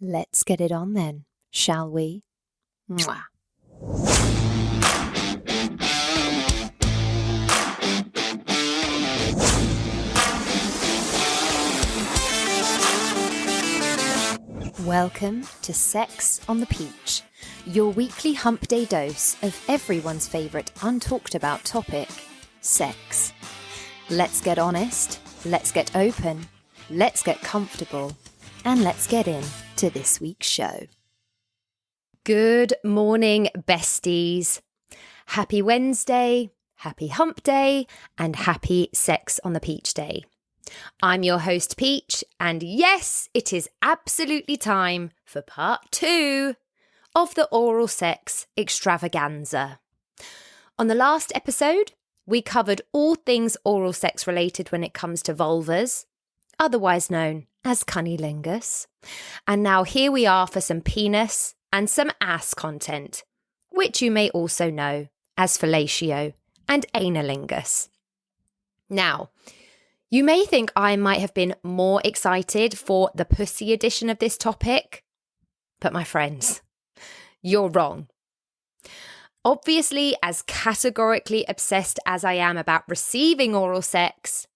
Let's get it on then, shall we? Mwah. Welcome to Sex on the Peach, your weekly hump day dose of everyone's favourite untalked about topic, sex. Let's get honest, let's get open, let's get comfortable, and let's get into this week's show. Good morning, besties. Happy Wednesday, happy hump day, and happy Sex on the Peach day. I'm your host, Peach, and yes, it is absolutely time for part 2 of the oral sex extravaganza. On the last episode, we covered all things oral sex related when it comes to vulvas, otherwise known as cunnilingus. And now here we are for some penis and some ass content, which you may also know as fellatio and analingus. Now, you may think I might have been more excited for the pussy edition of this topic, but my friends, you're wrong. Obviously, as categorically obsessed as I am about receiving oral sex,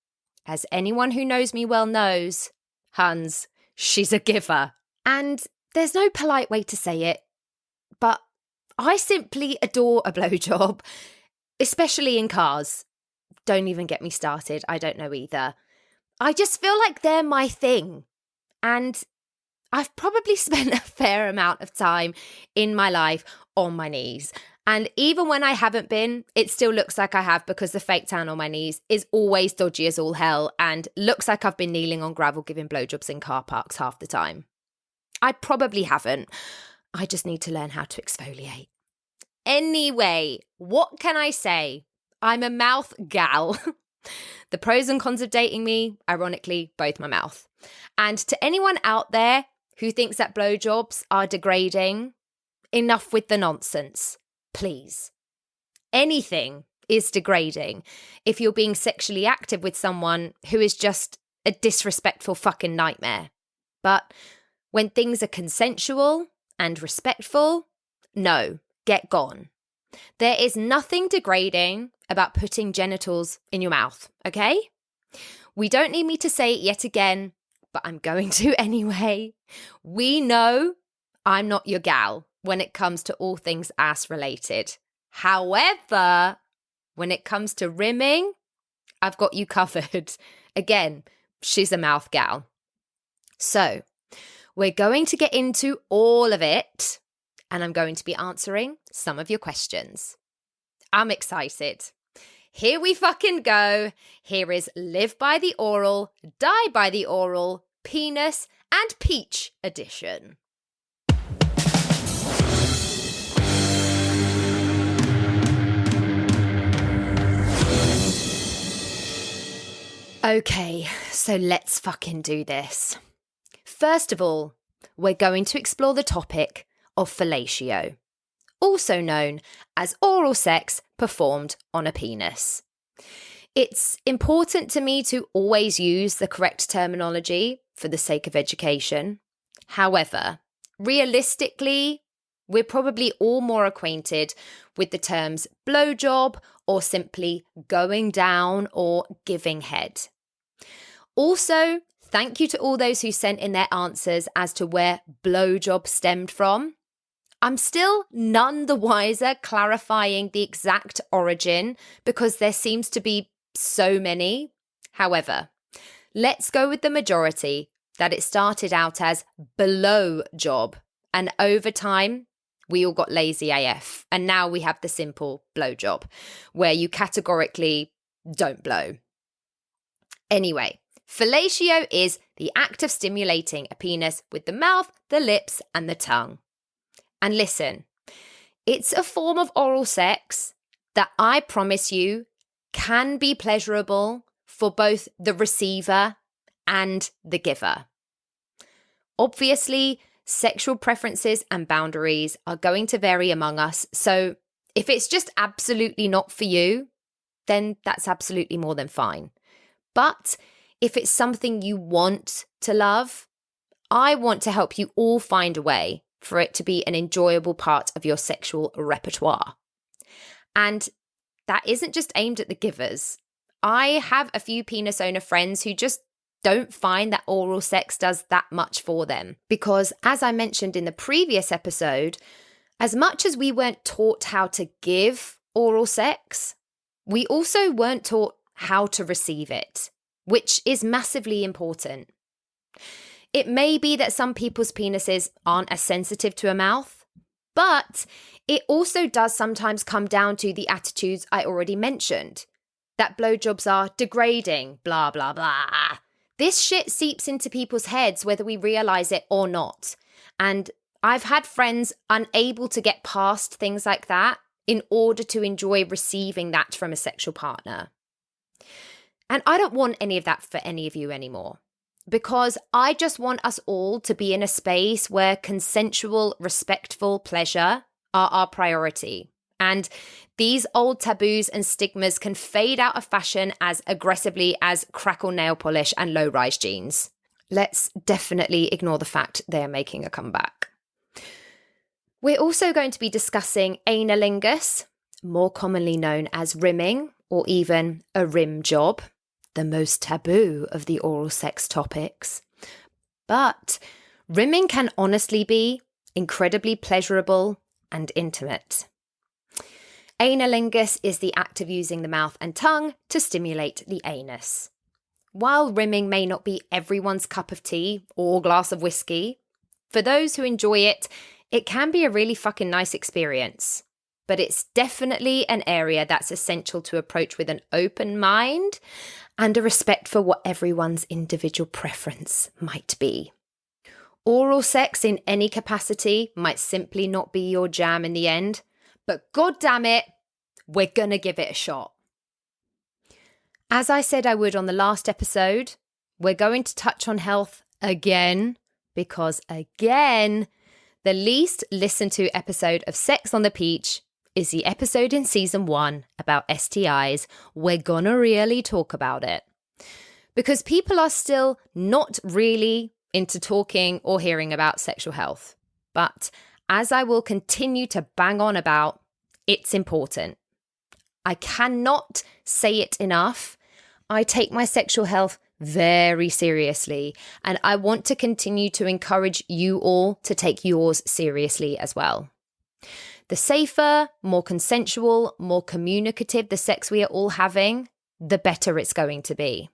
as anyone who knows me well knows, Hans, she's a giver. And there's no polite way to say it, but I simply adore a blowjob, especially in cars. Don't even get me started. I don't know either. I just feel like they're my thing. And I've probably spent a fair amount of time in my life on my knees. And even when I haven't been, it still looks like I have because the fake tan on my knees is always dodgy as all hell and looks like I've been kneeling on gravel giving blowjobs in car parks half the time. I probably haven't. I just need to learn how to exfoliate. Anyway, what can I say? I'm a mouth gal. The pros and cons of dating me, ironically, both my mouth. And to anyone out there who thinks that blowjobs are degrading, enough with the nonsense, please. Anything is degrading if you're being sexually active with someone who is just a disrespectful fucking nightmare. But when things are consensual and respectful, no, get gone. There is nothing degrading about putting genitals in your mouth, okay? We don't need me to say it yet again, but I'm going to anyway. We know I'm not your gal when it comes to all things ass related. However, when it comes to rimming, I've got you covered. Again, she's a mouth gal. So, we're going to get into all of it, and I'm going to be answering some of your questions. I'm excited. Here we fucking go. Here is Live by the Oral, Die by the Oral, Penis and Peach edition. Okay, so let's fucking do this. First of all, we're going to explore the topic of fellatio, also known as oral sex performed on a penis. It's important to me to always use the correct terminology for the sake of education. However, realistically, we're probably all more acquainted with the terms blowjob or simply going down or giving head. Also, thank you to all those who sent in their answers as to where blowjob stemmed from. I'm still none the wiser clarifying the exact origin because there seems to be so many. However, let's go with the majority that it started out as below job, and over time we all got lazy AF, and now we have the simple blowjob where you categorically don't blow. Anyway, fellatio is the act of stimulating a penis with the mouth, the lips, and the tongue. And listen, it's a form of oral sex that I promise you can be pleasurable for both the receiver and the giver. Obviously, sexual preferences and boundaries are going to vary among us, so if it's just absolutely not for you, then that's absolutely more than fine. But if it's something you want to love, I want to help you all find a way for it to be an enjoyable part of your sexual repertoire. And that isn't just aimed at the givers. I have a few penis owner friends who just don't find that oral sex does that much for them. Because as I mentioned in the previous episode, as much as we weren't taught how to give oral sex, we also weren't taught how to receive it, which is massively important. It may be that some people's penises aren't as sensitive to a mouth, but it also does sometimes come down to the attitudes I already mentioned. That blowjobs are degrading, blah, blah, blah. This shit seeps into people's heads whether we realize it or not. And I've had friends unable to get past things like that in order to enjoy receiving that from a sexual partner. And I don't want any of that for any of you anymore, because I just want us all to be in a space where consensual, respectful pleasure are our priority. And these old taboos and stigmas can fade out of fashion as aggressively as crackle nail polish and low-rise jeans. Let's definitely ignore the fact they are making a comeback. We're also going to be discussing analingus, more commonly known as rimming, or even a rim job, the most taboo of the oral sex topics. But rimming can honestly be incredibly pleasurable and intimate. Analingus is the act of using the mouth and tongue to stimulate the anus. While rimming may not be everyone's cup of tea or glass of whiskey, for those who enjoy it, it can be a really fucking nice experience. But it's definitely an area that's essential to approach with an open mind and a respect for what everyone's individual preference might be. Oral sex in any capacity might simply not be your jam in the end, but god damn it, we're gonna give it a shot. As I said I would on the last episode, we're going to touch on health again, because again, the least listened to episode of Sex on the Peach is the episode in season 1 about STIs. We're gonna really talk about it. Because people are still not really into talking or hearing about sexual health. But as I will continue to bang on about, it's important. I cannot say it enough. I take my sexual health very seriously, and I want to continue to encourage you all to take yours seriously as well. The safer, more consensual, more communicative the sex we are all having, the better it's going to be.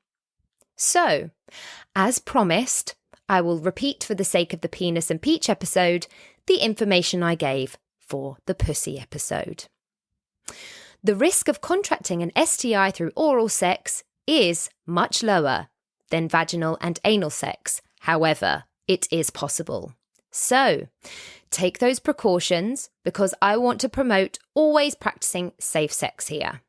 So, as promised, I will repeat for the sake of the penis and peach episode, the information I gave for the pussy episode. The risk of contracting an STI through oral sex is much lower than vaginal and anal sex. However, it is possible. So, take those precautions because I want to promote always practicing safe sex here.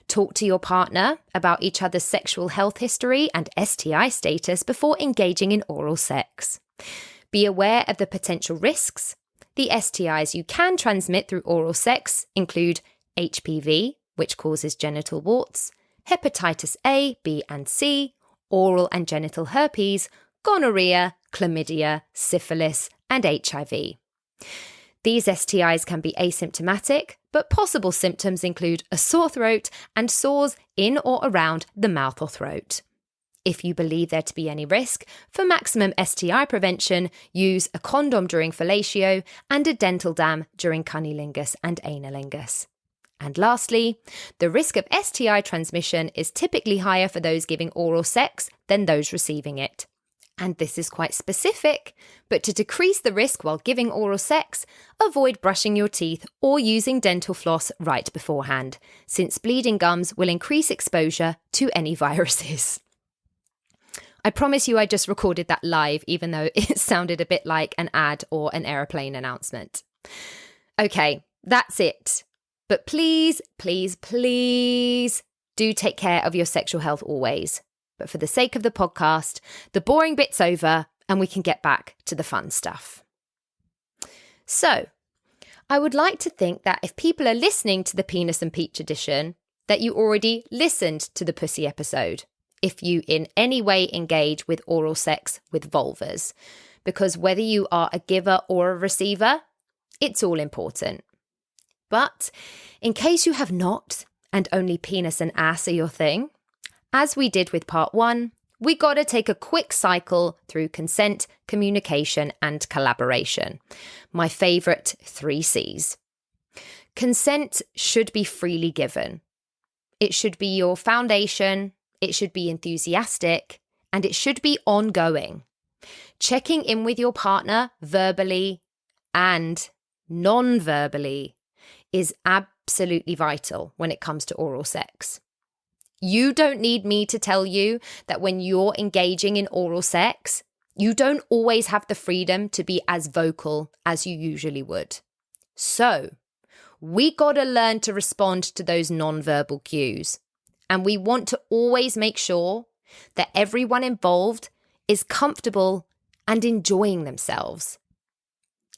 Talk to your partner about each other's sexual health history and STI status before engaging in oral sex. Be aware of the potential risks. The STIs you can transmit through oral sex include HPV, which causes genital warts, hepatitis A, B, and C, oral and genital herpes, gonorrhea, chlamydia, syphilis, and HIV. These STIs can be asymptomatic, but possible symptoms include a sore throat and sores in or around the mouth or throat. If you believe there to be any risk, for maximum STI prevention, use a condom during fellatio and a dental dam during cunnilingus and analingus. And lastly, the risk of STI transmission is typically higher for those giving oral sex than those receiving it. And this is quite specific, but to decrease the risk while giving oral sex, avoid brushing your teeth or using dental floss right beforehand, since bleeding gums will increase exposure to any viruses. I promise you I just recorded that live, even though it sounded a bit like an ad or an aeroplane announcement. Okay, that's it. But please, please, please do take care of your sexual health always. But for the sake of the podcast, the boring bit's over and we can get back to the fun stuff. So, I would like to think that if people are listening to the Penis and Peach edition, that you already listened to the pussy episode, if you in any way engage with oral sex with vulvas. because whether you are a giver or a receiver, it's all important. But in case you have not, and only penis and ass are your thing, as we did with part 1, we gotta take a quick cycle through consent, communication, and collaboration. My favourite 3 C's. Consent should be freely given. It should be your foundation, it should be enthusiastic, and it should be ongoing. Checking in with your partner verbally and non-verbally is absolutely vital when it comes to oral sex. You don't need me to tell you that when you're engaging in oral sex, you don't always have the freedom to be as vocal as you usually would. So, we gotta learn to respond to those non-verbal cues. And we want to always make sure that everyone involved is comfortable and enjoying themselves.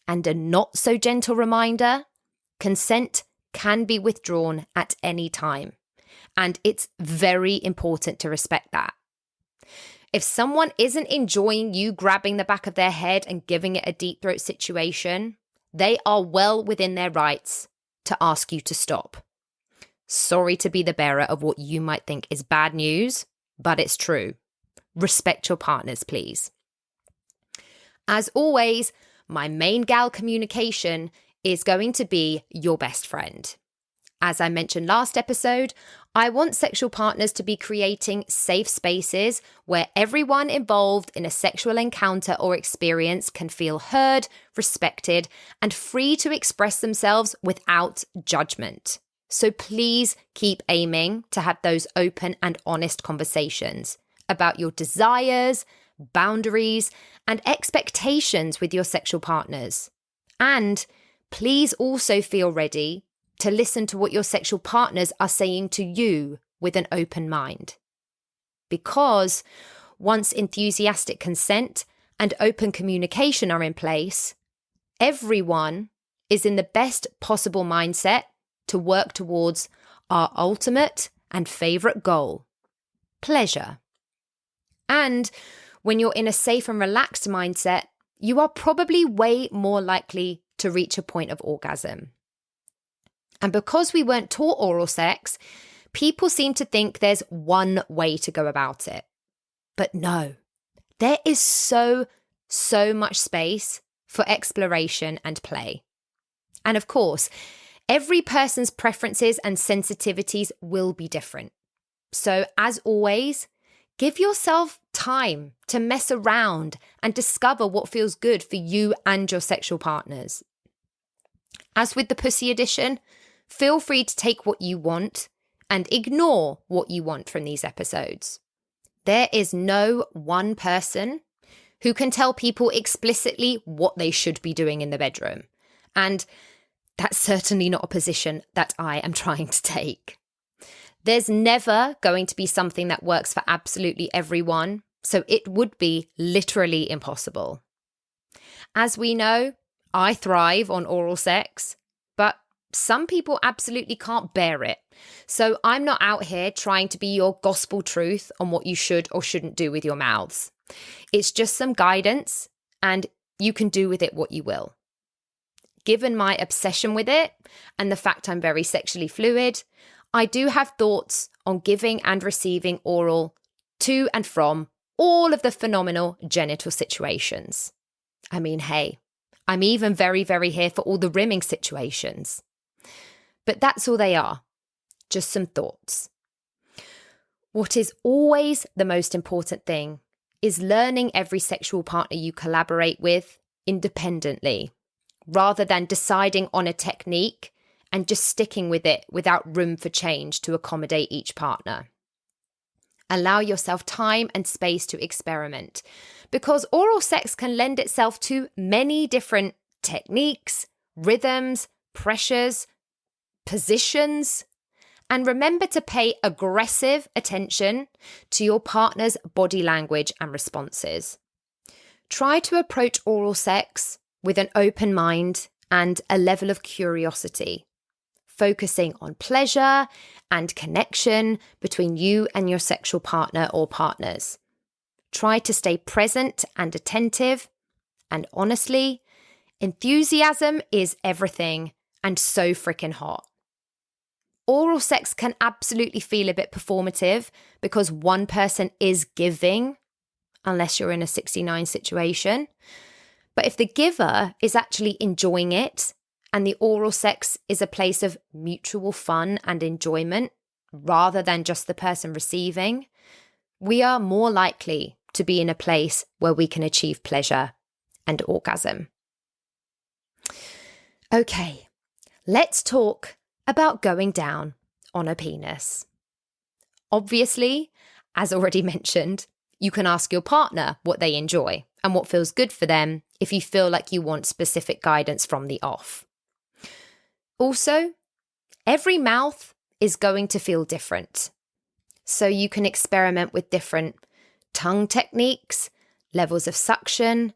And a not so gentle reminder, consent can be withdrawn at any time. And it's very important to respect that. If someone isn't enjoying you grabbing the back of their head and giving it a deep throat situation, they are well within their rights to ask you to stop. Sorry to be the bearer of what you might think is bad news, but it's true. Respect your partners, please. As always, my main gal communication is going to be your best friend. As I mentioned last episode, I want sexual partners to be creating safe spaces where everyone involved in a sexual encounter or experience can feel heard, respected, and free to express themselves without judgment. So please keep aiming to have those open and honest conversations about your desires, boundaries, and expectations with your sexual partners. And please also feel ready to listen to what your sexual partners are saying to you with an open mind. Because once enthusiastic consent and open communication are in place, everyone is in the best possible mindset to work towards our ultimate and favourite goal, pleasure. And when you're in a safe and relaxed mindset, you are probably way more likely to reach a point of orgasm. And because we weren't taught oral sex, people seem to think there's one way to go about it. But no, there is so much space for exploration and play. And of course, every person's preferences and sensitivities will be different. So as always, give yourself time to mess around and discover what feels good for you and your sexual partners. As with the pussy edition, feel free to take what you want and ignore what you want from these episodes. There is no one person who can tell people explicitly what they should be doing in the bedroom. And that's certainly not a position that I am trying to take. There's never going to be something that works for absolutely everyone, so it would be literally impossible. As we know, I thrive on oral sex, but some people absolutely can't bear it. So I'm not out here trying to be your gospel truth on what you should or shouldn't do with your mouths. It's just some guidance, and you can do with it what you will. Given my obsession with it and the fact I'm very sexually fluid, I do have thoughts on giving and receiving oral to and from all of the phenomenal genital situations. I mean, hey, I'm even very here for all the rimming situations. But that's all they are, just some thoughts. What is always the most important thing is learning every sexual partner you collaborate with independently, rather than deciding on a technique and just sticking with it without room for change to accommodate each partner. Allow yourself time and space to experiment, because oral sex can lend itself to many different techniques, rhythms, pressures, positions. And remember to pay aggressive attention to your partner's body language and responses. Try to approach oral sex with an open mind and a level of curiosity, focusing on pleasure and connection between you and your sexual partner or partners. Try to stay present and attentive, And honestly, enthusiasm is everything and so freaking hot. Oral sex can absolutely feel a bit performative because one person is giving, unless you're in a 69 situation. But if the giver is actually enjoying it and the oral sex is a place of mutual fun and enjoyment rather than just the person receiving, we are more likely to be in a place where we can achieve pleasure and orgasm. Okay, let's talk about going down on a penis. Obviously, as already mentioned, you can ask your partner what they enjoy and what feels good for them if you feel like you want specific guidance from the off. Also, every mouth is going to feel different. So you can experiment with different tongue techniques, levels of suction,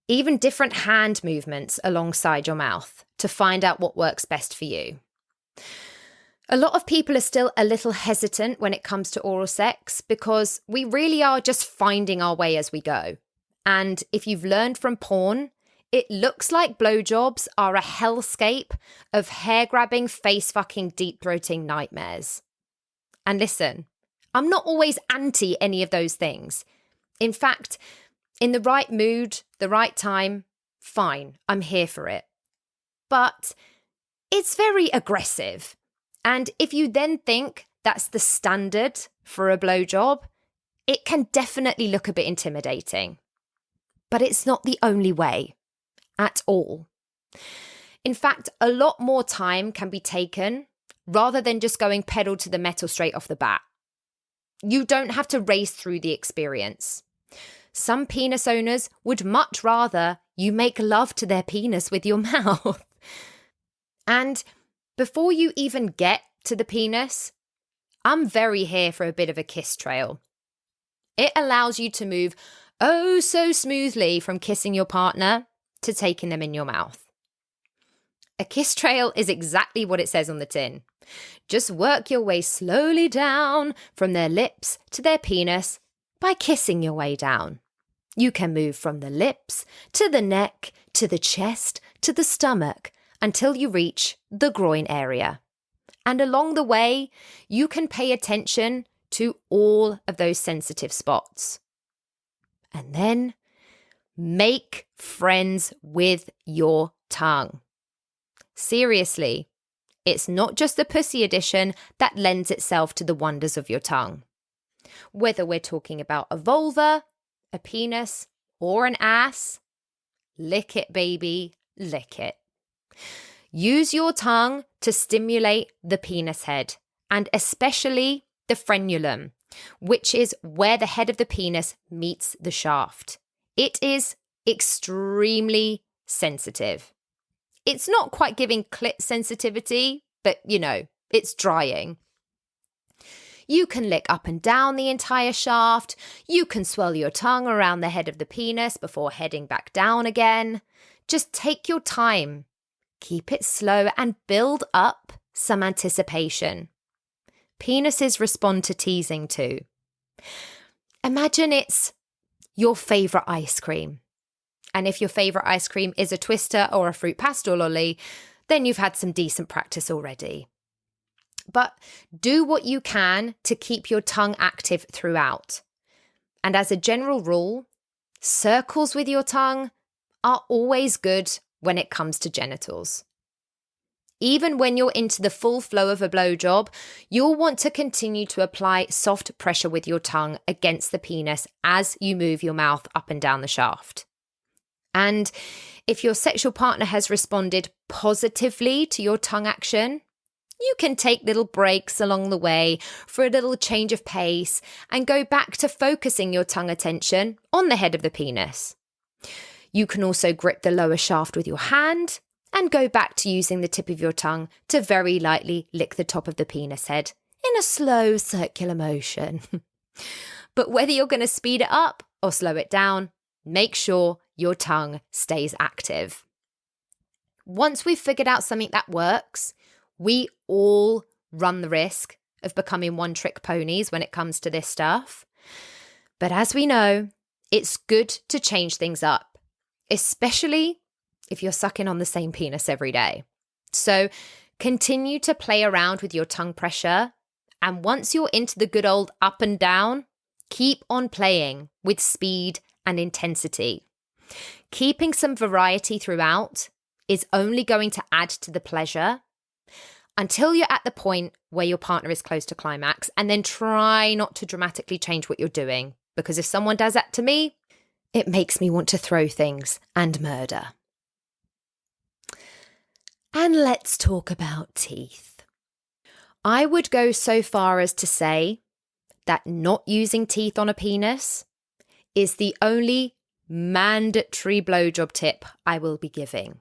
even different hand movements alongside your mouth to find out what works best for you. A lot of people are still a little hesitant when it comes to oral sex because we really are just finding our way as we go. And if you've learned from porn, it looks like blowjobs are a hellscape of hair-grabbing, face-fucking, deep-throating nightmares. And listen, I'm not always anti any of those things. In fact, in the right mood, the right time, fine, I'm here for it. But it's very aggressive. And if you then think that's the standard for a blowjob, it can definitely look a bit intimidating. But it's not the only way at all. In fact, a lot more time can be taken rather than just going pedal to the metal straight off the bat. You don't have to race through the experience. Some penis owners would much rather you make love to their penis with your mouth. And before you even get to the penis, I'm very here for a bit of a kiss trail. It allows you to move oh so smoothly from kissing your partner to taking them in your mouth. A kiss trail is exactly what it says on the tin. Just work your way slowly down from their lips to their penis by kissing your way down. You can move from the lips to the neck, to the chest, to the stomach, until you reach the groin area. And along the way, you can pay attention to all of those sensitive spots. And then make friends with your tongue. Seriously, it's not just the pussy edition that lends itself to the wonders of your tongue. Whether we're talking about a vulva, a penis, or an ass, lick it, baby, lick it. Use your tongue to stimulate the penis head, and especially the frenulum, which is where the head of the penis meets the shaft. It is extremely sensitive. It's not quite giving clit sensitivity, but it's drying. You can lick up and down the entire shaft. You can swirl your tongue around the head of the penis before heading back down again. Just take your time. Keep it slow and build up some anticipation. Penises respond to teasing too. Imagine it's your favourite ice cream. And if your favourite ice cream is a Twister or a fruit pastel lolly, then you've had some decent practice already. But do what you can to keep your tongue active throughout. And as a general rule, circles with your tongue are always good when it comes to genitals. Even when you're into the full flow of a blowjob, you'll want to continue to apply soft pressure with your tongue against the penis as you move your mouth up and down the shaft. And if your sexual partner has responded positively to your tongue action, you can take little breaks along the way for a little change of pace and go back to focusing your tongue attention on the head of the penis. You can also grip the lower shaft with your hand and go back to using the tip of your tongue to very lightly lick the top of the penis head in a slow circular motion. But whether you're going to speed it up or slow it down, make sure your tongue stays active. Once we've figured out something that works, we all run the risk of becoming one-trick ponies when it comes to this stuff. But as we know, it's good to change things up. especially if you're sucking on the same penis every day. So continue to play around with your tongue pressure. And once you're into the good old up and down, keep on playing with speed and intensity. Keeping some variety throughout is only going to add to the pleasure until you're at the point where your partner is close to climax, and then try not to dramatically change what you're doing, because if someone does that to me, it makes me want to throw things and murder. And let's talk about teeth. I would go so far as to say that not using teeth on a penis is the only mandatory blowjob tip I will be giving.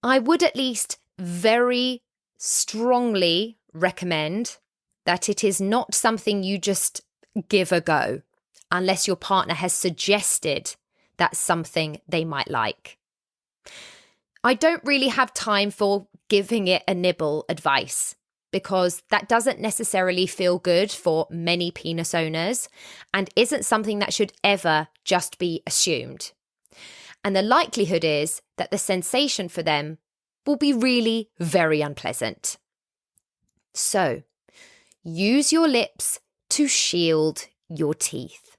I would at least very strongly recommend that it is not something you just give a go unless your partner has suggested that's something they might like. I don't really have time for giving it a nibble advice because that doesn't necessarily feel good for many penis owners and isn't something that should ever just be assumed. And the likelihood is that the sensation for them will be really very unpleasant. So, use your lips to shield your teeth.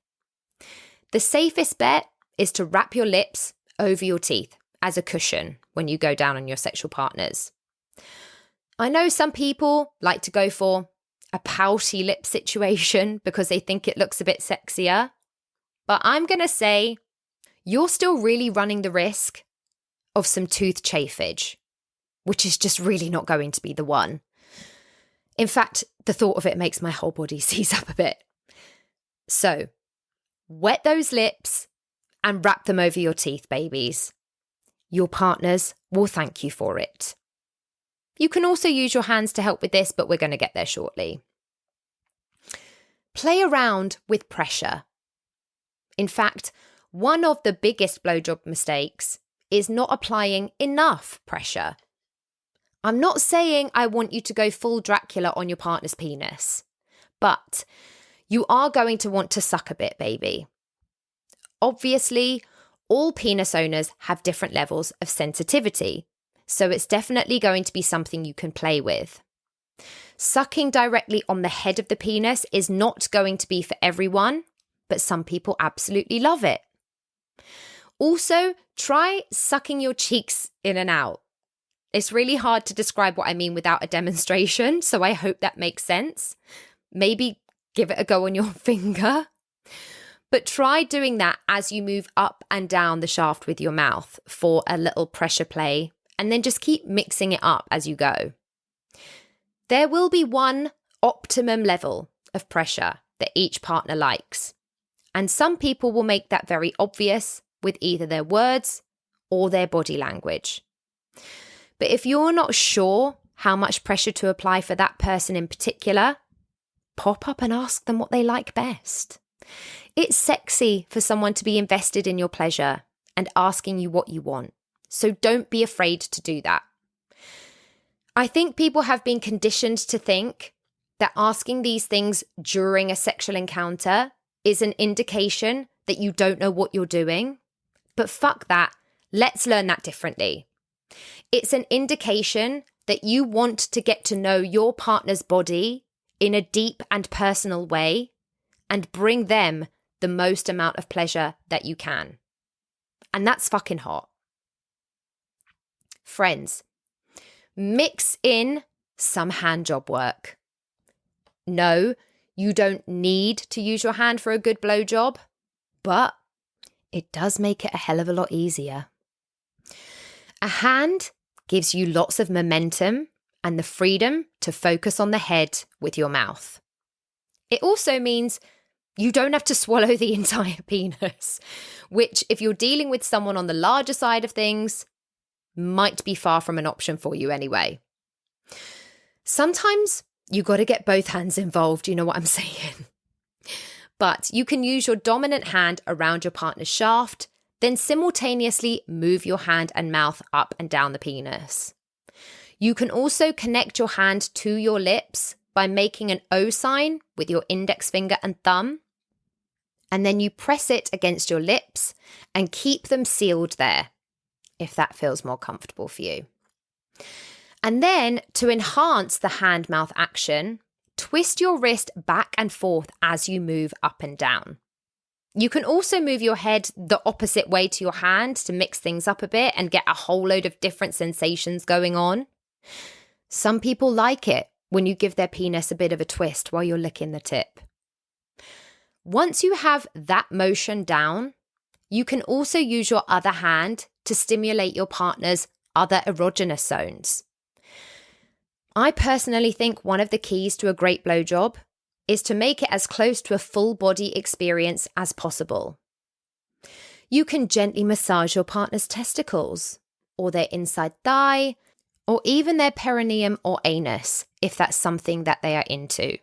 The safest bet is to wrap your lips over your teeth as a cushion when you go down on your sexual partners. I know some people like to go for a pouty lip situation because they think it looks a bit sexier, but I'm going to say you're still really running the risk of some tooth chafage, which is just really not going to be the one. In fact, the thought of it makes my whole body seize up a bit. So, wet those lips and wrap them over your teeth, babies. Your partners will thank you for it. You can also use your hands to help with this, but we're going to get there shortly. Play around with pressure. In fact, one of the biggest blowjob mistakes is not applying enough pressure. I'm not saying I want you to go full Dracula on your partner's penis, but you are going to want to suck a bit, baby. Obviously, all penis owners have different levels of sensitivity, so it's definitely going to be something you can play with. Sucking directly on the head of the penis is not going to be for everyone, but some people absolutely love it. Also, try sucking your cheeks in and out. It's really hard to describe what I mean without a demonstration, so I hope that makes sense. Maybe give it a go on your finger. But try doing that as you move up and down the shaft with your mouth for a little pressure play, and then just keep mixing it up as you go. There will be one optimum level of pressure that each partner likes, and some people will make that very obvious with either their words or their body language. But if you're not sure how much pressure to apply for that person in particular, pop up and ask them what they like best. It's sexy for someone to be invested in your pleasure and asking you what you want, so don't be afraid to do that. I think people have been conditioned to think that asking these things during a sexual encounter is an indication that you don't know what you're doing. But fuck that. Let's learn that differently. It's an indication that you want to get to know your partner's body in a deep and personal way and bring them the most amount of pleasure that you can. And that's fucking hot. Friends, mix in some hand job work. No, you don't need to use your hand for a good blowjob, but it does make it a hell of a lot easier. A hand gives you lots of momentum and the freedom to focus on the head with your mouth. It also means you don't have to swallow the entire penis, which, if you're dealing with someone on the larger side of things, might be far from an option for you anyway. Sometimes you got to get both hands involved, you know what I'm saying? But you can use your dominant hand around your partner's shaft, then simultaneously move your hand and mouth up and down the penis. You can also connect your hand to your lips by making an O sign with your index finger and thumb. and then you press it against your lips and keep them sealed there, if that feels more comfortable for you. And then, to enhance the hand-mouth action, twist your wrist back and forth as you move up and down. You can also move your head the opposite way to your hand to mix things up a bit and get a whole load of different sensations going on. Some people like it when you give their penis a bit of a twist while you're licking the tip. Once you have that motion down, you can also use your other hand to stimulate your partner's other erogenous zones. I personally think one of the keys to a great blowjob is to make it as close to a full body experience as possible. You can gently massage your partner's testicles, or their inside thigh, or even their perineum or anus, if that's something that they are into.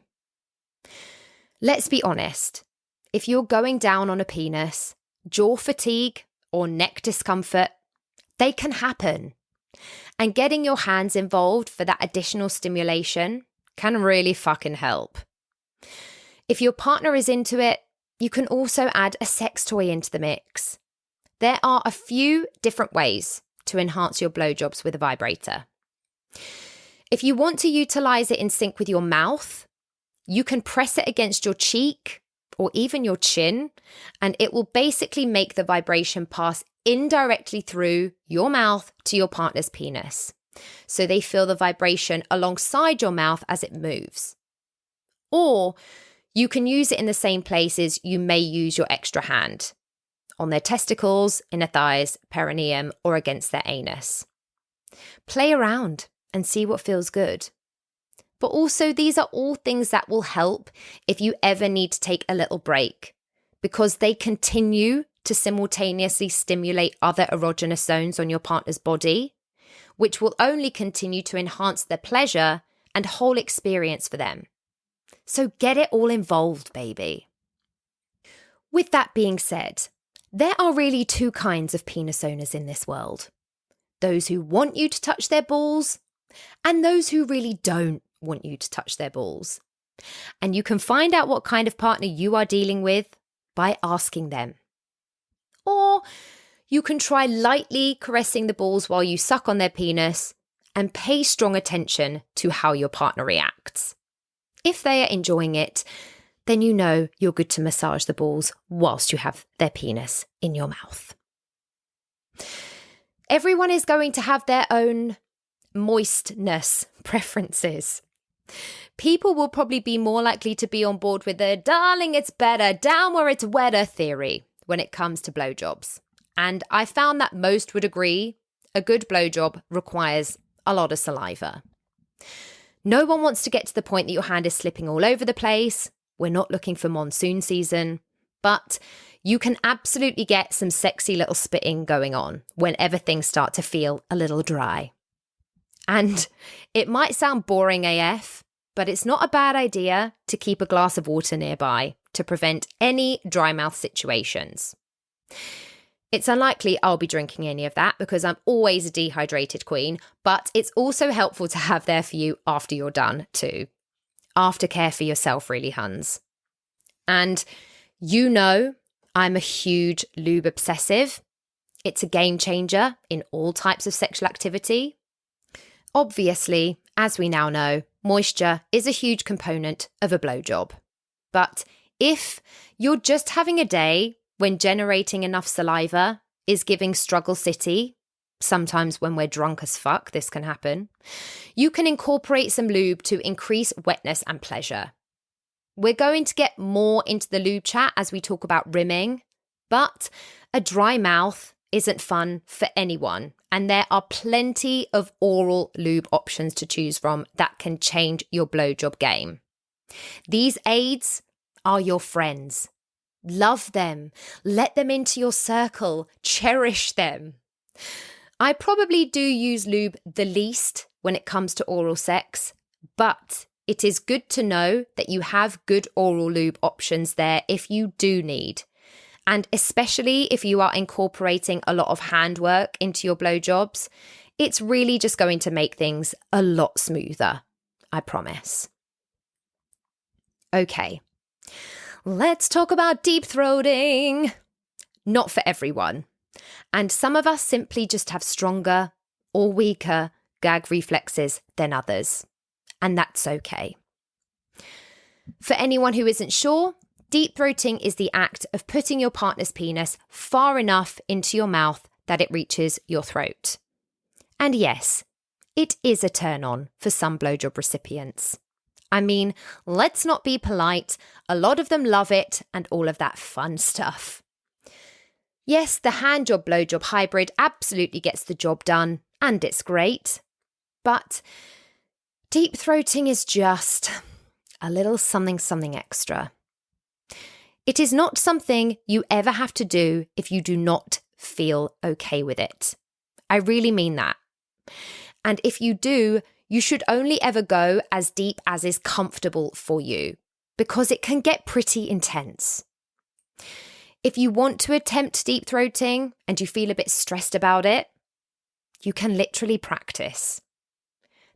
Let's be honest, if you're going down on a penis, jaw fatigue or neck discomfort, they can happen. And getting your hands involved for that additional stimulation can really fucking help. If your partner is into it, you can also add a sex toy into the mix. There are a few different ways to enhance your blowjobs with a vibrator. If you want to utilize it in sync with your mouth, you can press it against your cheek or even your chin, and it will basically make the vibration pass indirectly through your mouth to your partner's penis, so they feel the vibration alongside your mouth as it moves. Or you can use it in the same places you may use your extra hand, on their testicles, inner thighs, perineum, or against their anus. Play around and see what feels good. But also, these are all things that will help if you ever need to take a little break, because they continue to simultaneously stimulate other erogenous zones on your partner's body, which will only continue to enhance their pleasure and whole experience for them. So get it all involved, baby. With that being said, there are really two kinds of penis owners in this world. Those who want you to touch their balls, and those who really don't want you to touch their balls. And you can find out what kind of partner you are dealing with by asking them. Or you can try lightly caressing the balls while you suck on their penis and pay strong attention to how your partner reacts. If they are enjoying it, then you know you're good to massage the balls whilst you have their penis in your mouth. Everyone is going to have their own moistness preferences. People will probably be more likely to be on board with the "darling, it's better down where it's wetter" theory when it comes to blowjobs. And I found that most would agree a good blowjob requires a lot of saliva. No one wants to get to the point that your hand is slipping all over the place. We're not looking for monsoon season, but you can absolutely get some sexy little spitting going on whenever things start to feel a little dry. And it might sound boring AF, but it's not a bad idea to keep a glass of water nearby to prevent any dry mouth situations. It's unlikely I'll be drinking any of that because I'm always a dehydrated queen, but it's also helpful to have there for you after you're done too. Aftercare for yourself, really, huns. And you know I'm a huge lube obsessive. It's a game changer in all types of sexual activity. Obviously, as we now know, moisture is a huge component of a blowjob. But if you're just having a day when generating enough saliva is giving struggle city, sometimes when we're drunk as fuck, this can happen, you can incorporate some lube to increase wetness and pleasure. We're going to get more into the lube chat as we talk about rimming, but a dry mouth isn't fun for anyone, and there are plenty of oral lube options to choose from that can change your blowjob game. These aids are your friends. Love them. Let them into your circle. Cherish them. I probably do use lube the least when it comes to oral sex, but it is good to know that you have good oral lube options there if you do need. And especially if you are incorporating a lot of handwork into your blowjobs, it's really just going to make things a lot smoother. I promise. Okay. Let's talk about deep throating. Not for everyone. And some of us simply just have stronger or weaker gag reflexes than others. And that's okay. For anyone who isn't sure, deep throating is the act of putting your partner's penis far enough into your mouth that it reaches your throat. And yes, it is a turn on for some blowjob recipients. I mean, let's not be polite. A lot of them love it and all of that fun stuff. Yes, the hand job blowjob hybrid absolutely gets the job done, and it's great. But deep throating is just a little something extra. It is not something you ever have to do if you do not feel okay with it. I really mean that. And if you do, you should only ever go as deep as is comfortable for you, because it can get pretty intense. If you want to attempt deep throating and you feel a bit stressed about it, you can literally practice.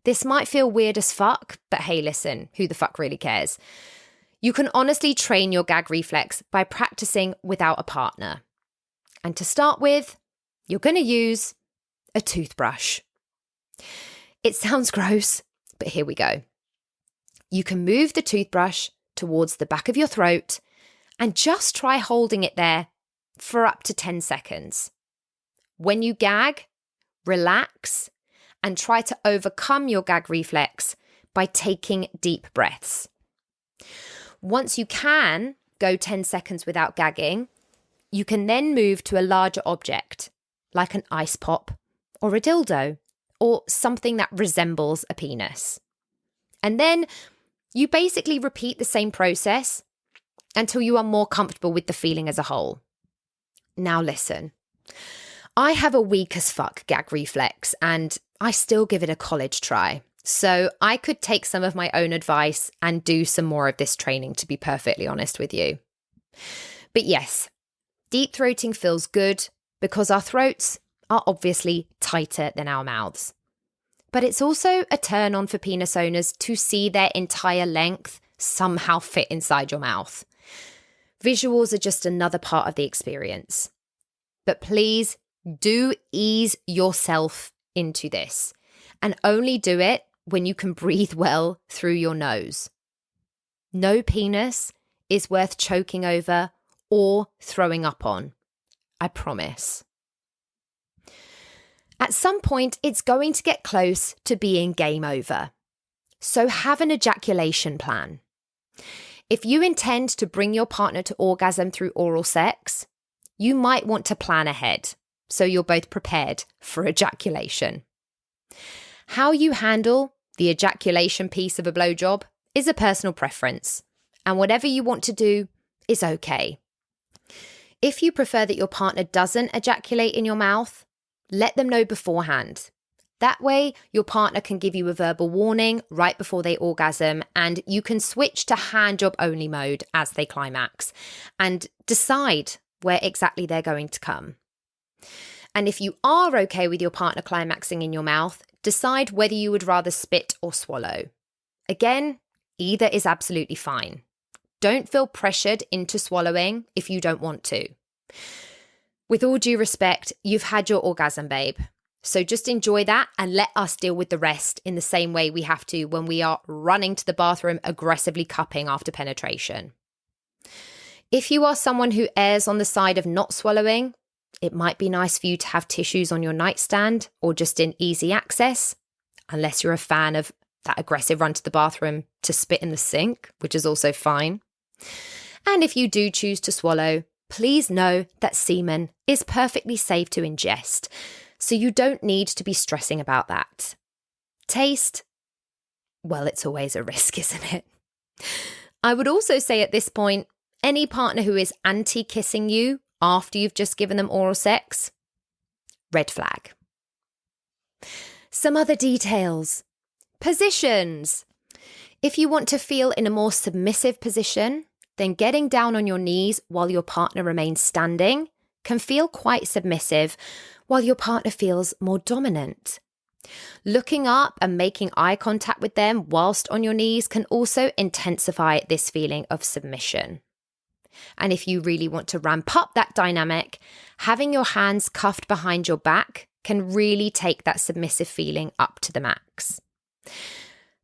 This might feel weird as fuck, but hey, listen, who the fuck really cares? You can honestly train your gag reflex by practicing without a partner. And to start with, you're going to use a toothbrush. It sounds gross, but here we go. You can move the toothbrush towards the back of your throat and just try holding it there for up to 10 seconds. When you gag, relax and try to overcome your gag reflex by taking deep breaths. Once you can go 10 seconds without gagging, you can then move to a larger object, like an ice pop or a dildo, or something that resembles a penis. And then you basically repeat the same process until you are more comfortable with the feeling as a whole. Now listen, I have a weak as fuck gag reflex and I still give it a college try. So I could take some of my own advice and do some more of this training, to be perfectly honest with you. But yes, deep throating feels good because our throats are obviously tighter than our mouths. But it's also a turn on for penis owners to see their entire length somehow fit inside your mouth. Visuals are just another part of the experience. But please do ease yourself into this and only do it when you can breathe well through your nose. No penis is worth choking over or throwing up on. I promise. At some point, it's going to get close to being game over. So have an ejaculation plan. If you intend to bring your partner to orgasm through oral sex, you might want to plan ahead so you're both prepared for ejaculation. How you handle the ejaculation piece of a blowjob is a personal preference, and whatever you want to do is okay. If you prefer that your partner doesn't ejaculate in your mouth, let them know beforehand. That way, your partner can give you a verbal warning right before they orgasm, and you can switch to handjob only mode as they climax and decide where exactly they're going to come. And if you are okay with your partner climaxing in your mouth, decide whether you would rather spit or swallow. Again, either is absolutely fine. Don't feel pressured into swallowing if you don't want to. With all due respect, you've had your orgasm, babe. So just enjoy that and let us deal with the rest in the same way we have to when we are running to the bathroom aggressively cupping after penetration. If you are someone who errs on the side of not swallowing, it might be nice for you to have tissues on your nightstand or just in easy access, unless you're a fan of that aggressive run to the bathroom to spit in the sink, which is also fine. And if you do choose to swallow, please know that semen is perfectly safe to ingest, so you don't need to be stressing about that. Taste? Well, it's always a risk, isn't it? I would also say at this point, any partner who is anti-kissing you after you've just given them oral sex, red flag. Some other details. Positions. If you want to feel in a more submissive position, then getting down on your knees while your partner remains standing can feel quite submissive, while your partner feels more dominant. Looking up and making eye contact with them whilst on your knees can also intensify this feeling of submission. And if you really want to ramp up that dynamic, having your hands cuffed behind your back can really take that submissive feeling up to the max.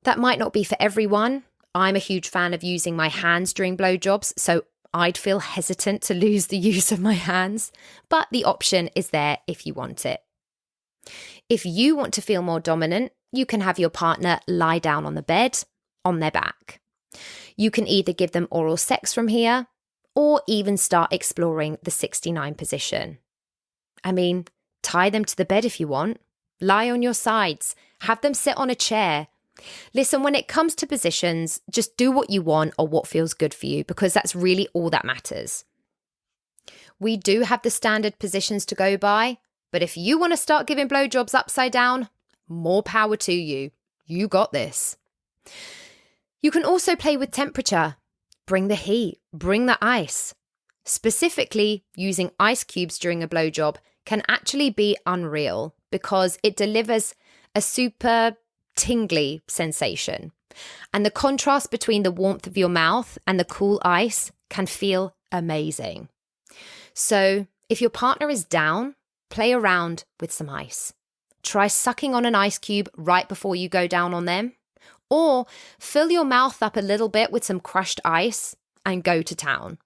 That might not be for everyone. I'm a huge fan of using my hands during blowjobs, so I'd feel hesitant to lose the use of my hands, but the option is there if you want it. If you want to feel more dominant, you can have your partner lie down on the bed, on their back. You can either give them oral sex from here, or even start exploring the 69 position. I mean, tie them to the bed if you want. Lie on your sides. Have them sit on a chair. Listen, when it comes to positions, just do what you want or what feels good for you, because that's really all that matters. We do have the standard positions to go by, but if you want to start giving blowjobs upside down, more power to you. You got this. You can also play with temperature. Bring the heat, bring the ice. Specifically, using ice cubes during a blowjob can actually be unreal because it delivers a super tingly sensation. And the contrast between the warmth of your mouth and the cool ice can feel amazing. So if your partner is down, play around with some ice. Try sucking on an ice cube right before you go down on them. Or fill your mouth up a little bit with some crushed ice and go to town.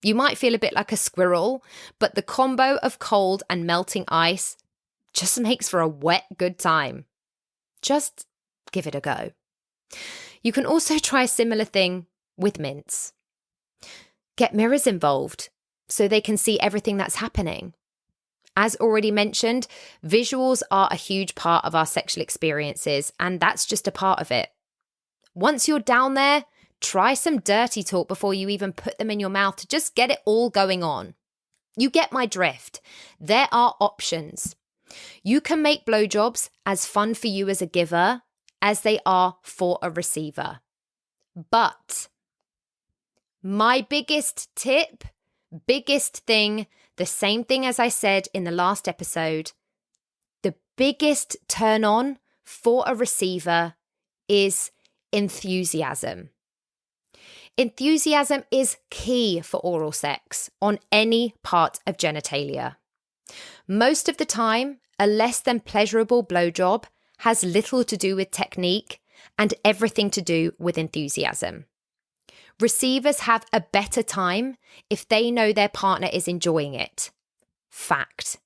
You might feel a bit like a squirrel, but the combo of cold and melting ice just makes for a wet good time. Just give it a go. You can also try a similar thing with mints. Get mirrors involved so they can see everything that's happening. As already mentioned, visuals are a huge part of our sexual experiences, and that's just a part of it. Once you're down there, try some dirty talk before you even put them in your mouth to just get it all going on. You get my drift. There are options. You can make blowjobs as fun for you as a giver as they are for a receiver. But my biggest tip, biggest thing, the same thing as I said in the last episode, the biggest turn on for a receiver is enthusiasm. Enthusiasm is key for oral sex on any part of genitalia. Most of the time, a less than pleasurable blowjob has little to do with technique and everything to do with enthusiasm. Receivers have a better time if they know their partner is enjoying it. Fact.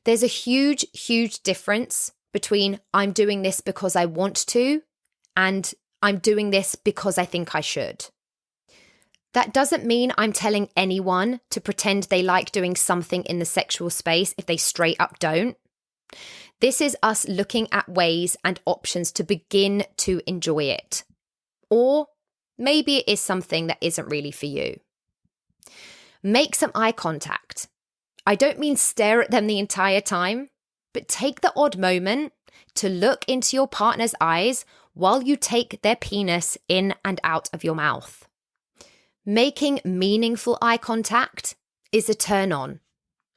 There's a huge, huge difference between I'm doing this because I want to and I'm doing this because I think I should. That doesn't mean I'm telling anyone to pretend they like doing something in the sexual space if they straight up don't. This is us looking at ways and options to begin to enjoy it. Or maybe it is something that isn't really for you. Make some eye contact. I don't mean stare at them the entire time, but take the odd moment to look into your partner's eyes while you take their penis in and out of your mouth. Making meaningful eye contact is a turn on,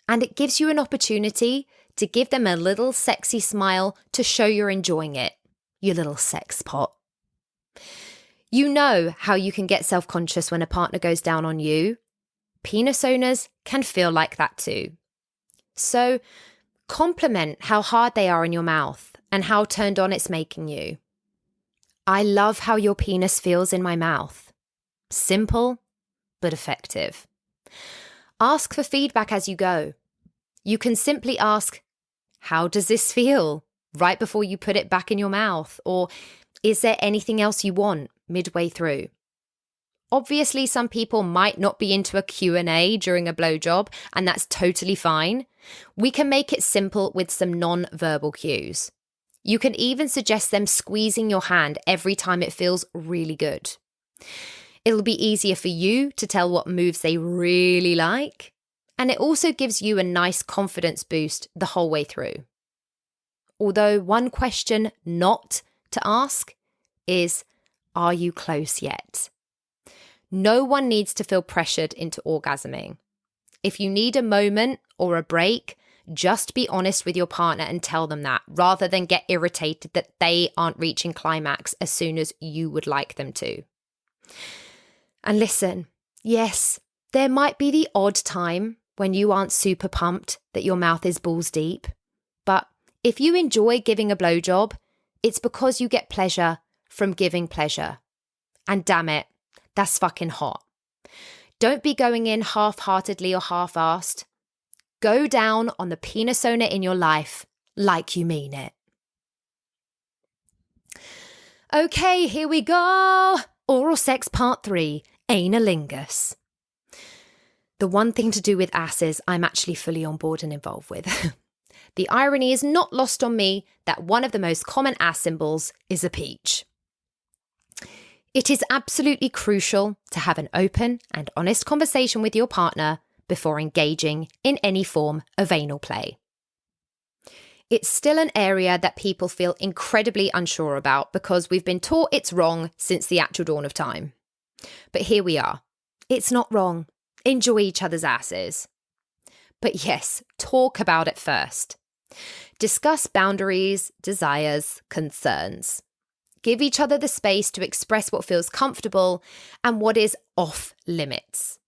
and it gives you an opportunity to give them a little sexy smile to show you're enjoying it, you little sex pot. You know how you can get self-conscious when a partner goes down on you. Penis owners can feel like that too. So compliment how hard they are in your mouth and how turned on it's making you. I love how your penis feels in my mouth. Simple, but effective. Ask for feedback as you go. You can simply ask, how does this feel? Right before you put it back in your mouth. Or is there anything else you want midway through? Obviously, some people might not be into a Q&A during a blowjob, and that's totally fine. We can make it simple with some non-verbal cues. You can even suggest them squeezing your hand every time it feels really good. It'll be easier for you to tell what moves they really like, and it also gives you a nice confidence boost the whole way through. Although one question not to ask is, are you close yet? No one needs to feel pressured into orgasming. If you need a moment or a break, just be honest with your partner and tell them that, rather than get irritated that they aren't reaching climax as soon as you would like them to. And listen, Yes, there might be the odd time when you aren't super pumped that your mouth is balls deep. But if you enjoy giving a blowjob, it's because you get pleasure from giving pleasure. And damn it, that's fucking hot. Don't be going in half-heartedly or half-assed. Go down on the penis owner in your life like you mean it. Okay, here we go. Oral sex part 3, analingus. The one thing to do with asses I'm actually fully on board and involved with. The irony is not lost on me that one of the most common ass symbols is a peach. It is absolutely crucial to have an open and honest conversation with your partner before engaging in any form of anal play. It's still an area that people feel incredibly unsure about because we've been taught it's wrong since the actual dawn of time. But here we are. It's not wrong. Enjoy each other's asses. But yes, talk about it first. Discuss boundaries, desires, concerns. Give each other the space to express what feels comfortable and what is off limits.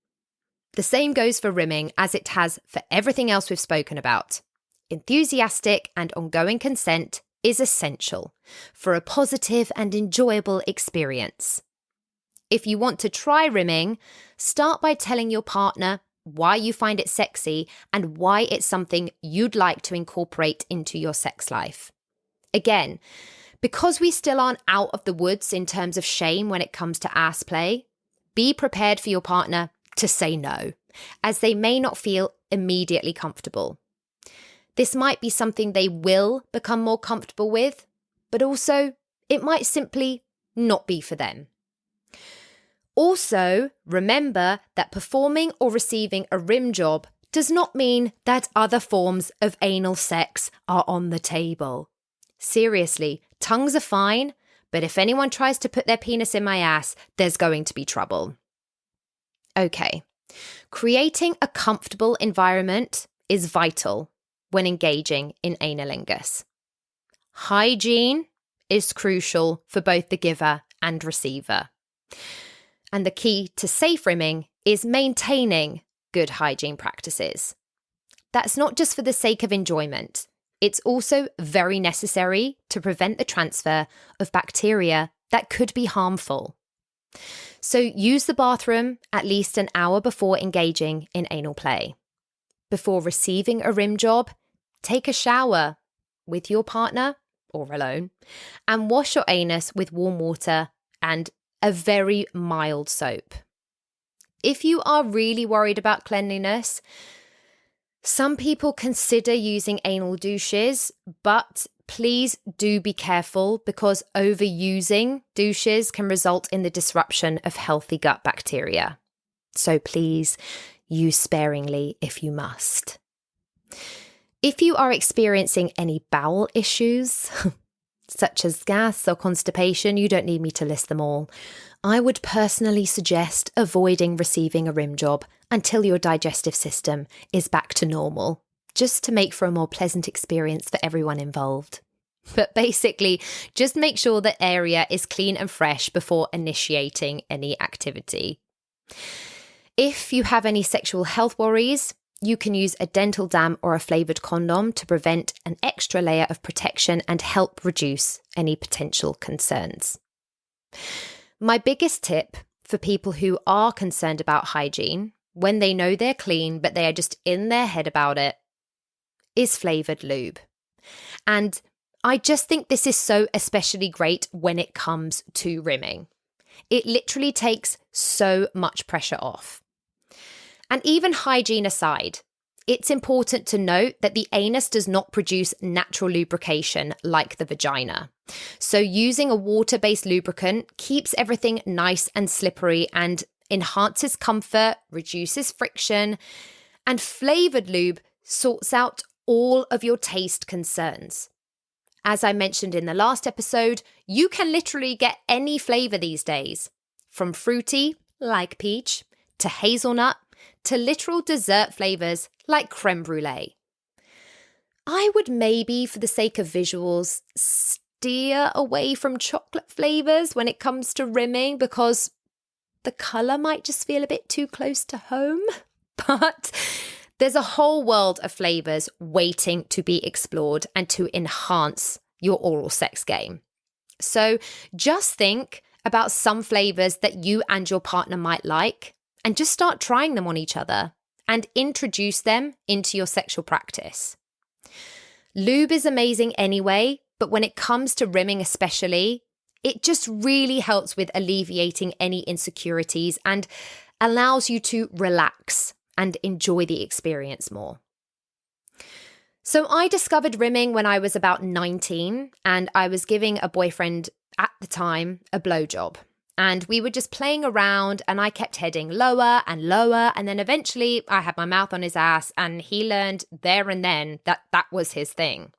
The same goes for rimming as it has for everything else we've spoken about. Enthusiastic and ongoing consent is essential for a positive and enjoyable experience. If you want to try rimming, start by telling your partner why you find it sexy and why it's something you'd like to incorporate into your sex life. Again, because we still aren't out of the woods in terms of shame when it comes to ass play, be prepared for your partner to say no, as they may not feel immediately comfortable. This might be something they will become more comfortable with, but also it might simply not be for them. Also, remember that performing or receiving a rim job does not mean that other forms of anal sex are on the table. Seriously, tongues are fine, but if anyone tries to put their penis in my ass, there's going to be trouble. Okay, creating a comfortable environment is vital when engaging in analingus. Hygiene is crucial for both the giver and receiver. And the key to safe rimming is maintaining good hygiene practices. That's not just for the sake of enjoyment. It's also very necessary to prevent the transfer of bacteria that could be harmful. So use the bathroom at least an hour before engaging in anal play. Before receiving a rim job, take a shower with your partner or alone and wash your anus with warm water and a very mild soap. If you are really worried about cleanliness, some people consider using anal douches, but please do be careful because overusing douches can result in the disruption of healthy gut bacteria. So please use sparingly if you must. If you are experiencing any bowel issues, such as gas or constipation, you don't need me to list them all. I would personally suggest avoiding receiving a rim job until your digestive system is back to normal, just to make for a more pleasant experience for everyone involved. But basically, just make sure the area is clean and fresh before initiating any activity. If you have any sexual health worries, you can use a dental dam or a flavoured condom to prevent an extra layer of protection and help reduce any potential concerns. My biggest tip for people who are concerned about hygiene, when they know they're clean but they are just in their head about it, is flavoured lube. And I just think this is so especially great when it comes to rimming. It literally takes so much pressure off. And even hygiene aside, it's important to note that the anus does not produce natural lubrication like the vagina. So using a water-based lubricant keeps everything nice and slippery and enhances comfort, reduces friction, and flavoured lube sorts out all of your taste concerns. As I mentioned in the last episode, you can literally get any flavour these days, from fruity, like peach, to hazelnut, to literal dessert flavours like creme brulee. I would maybe, for the sake of visuals, steer away from chocolate flavours when it comes to rimming because the colour might just feel a bit too close to home. But there's a whole world of flavours waiting to be explored and to enhance your oral sex game. So just think about some flavours that you and your partner might like and just start trying them on each other and introduce them into your sexual practice. Lube is amazing anyway, but when it comes to rimming especially, it just really helps with alleviating any insecurities and allows you to relax and enjoy the experience more. So I discovered rimming when I was about 19 and I was giving a boyfriend at the time a blowjob. And we were just playing around and I kept heading lower and lower. And then eventually I had my mouth on his ass and he learned there and then that that was his thing.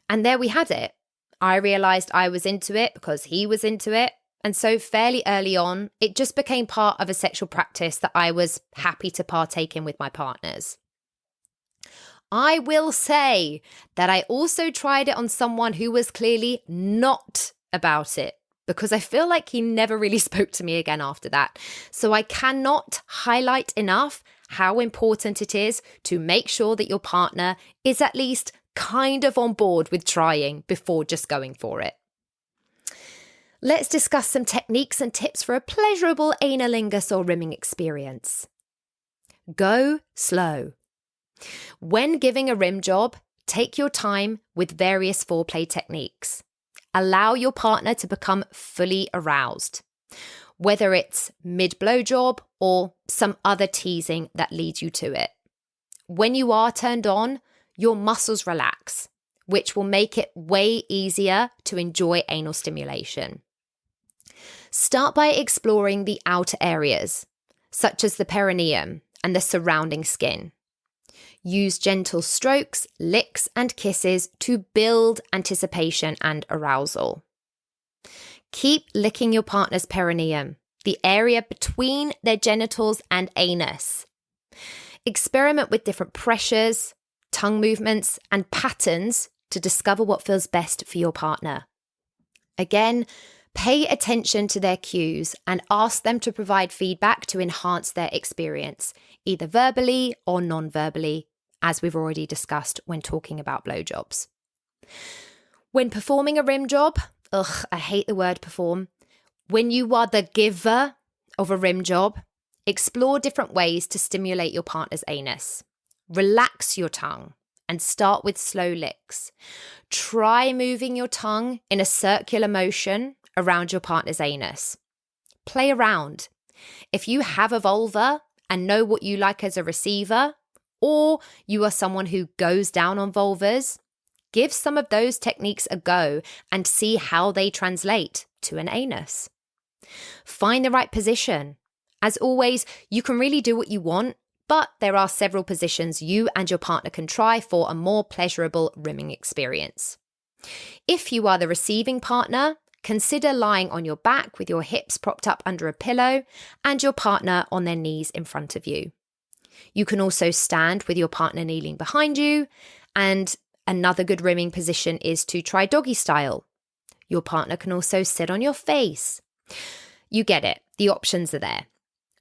And there we had it. I realized I was into it because he was into it. And so fairly early on, it just became part of a sexual practice that I was happy to partake in with my partners. I will say that I also tried it on someone who was clearly not about it because I feel like he never really spoke to me again after that. So I cannot highlight enough how important it is to make sure that your partner is at least kind of on board with trying before just going for it. Let's discuss some techniques and tips for a pleasurable analingus or rimming experience. Go slow. When giving a rim job, take your time with various foreplay techniques. Allow your partner to become fully aroused, whether it's mid-blowjob or some other teasing that leads you to it. When you are turned on, your muscles relax, which will make it way easier to enjoy anal stimulation. Start by exploring the outer areas, such as the perineum and the surrounding skin. Use gentle strokes, licks, and kisses to build anticipation and arousal. Keep licking your partner's perineum, the area between their genitals and anus. Experiment with different pressures, tongue movements, and patterns to discover what feels best for your partner. Again, pay attention to their cues and ask them to provide feedback to enhance their experience, either verbally or non-verbally, as we've already discussed when talking about blowjobs. When performing a rim job, I hate the word perform. When you are the giver of a rim job, explore different ways to stimulate your partner's anus. Relax your tongue and start with slow licks. Try moving your tongue in a circular motion around your partner's anus. Play around. If you have a vulva and know what you like as a receiver, or you are someone who goes down on vulvas, give some of those techniques a go and see how they translate to an anus. Find the right position. As always, you can really do what you want, but there are several positions you and your partner can try for a more pleasurable rimming experience. If you are the receiving partner, consider lying on your back with your hips propped up under a pillow and your partner on their knees in front of you. You can also stand with your partner kneeling behind you, and another good rimming position is to try doggy style. Your partner can also sit on your face. You get it, the options are there.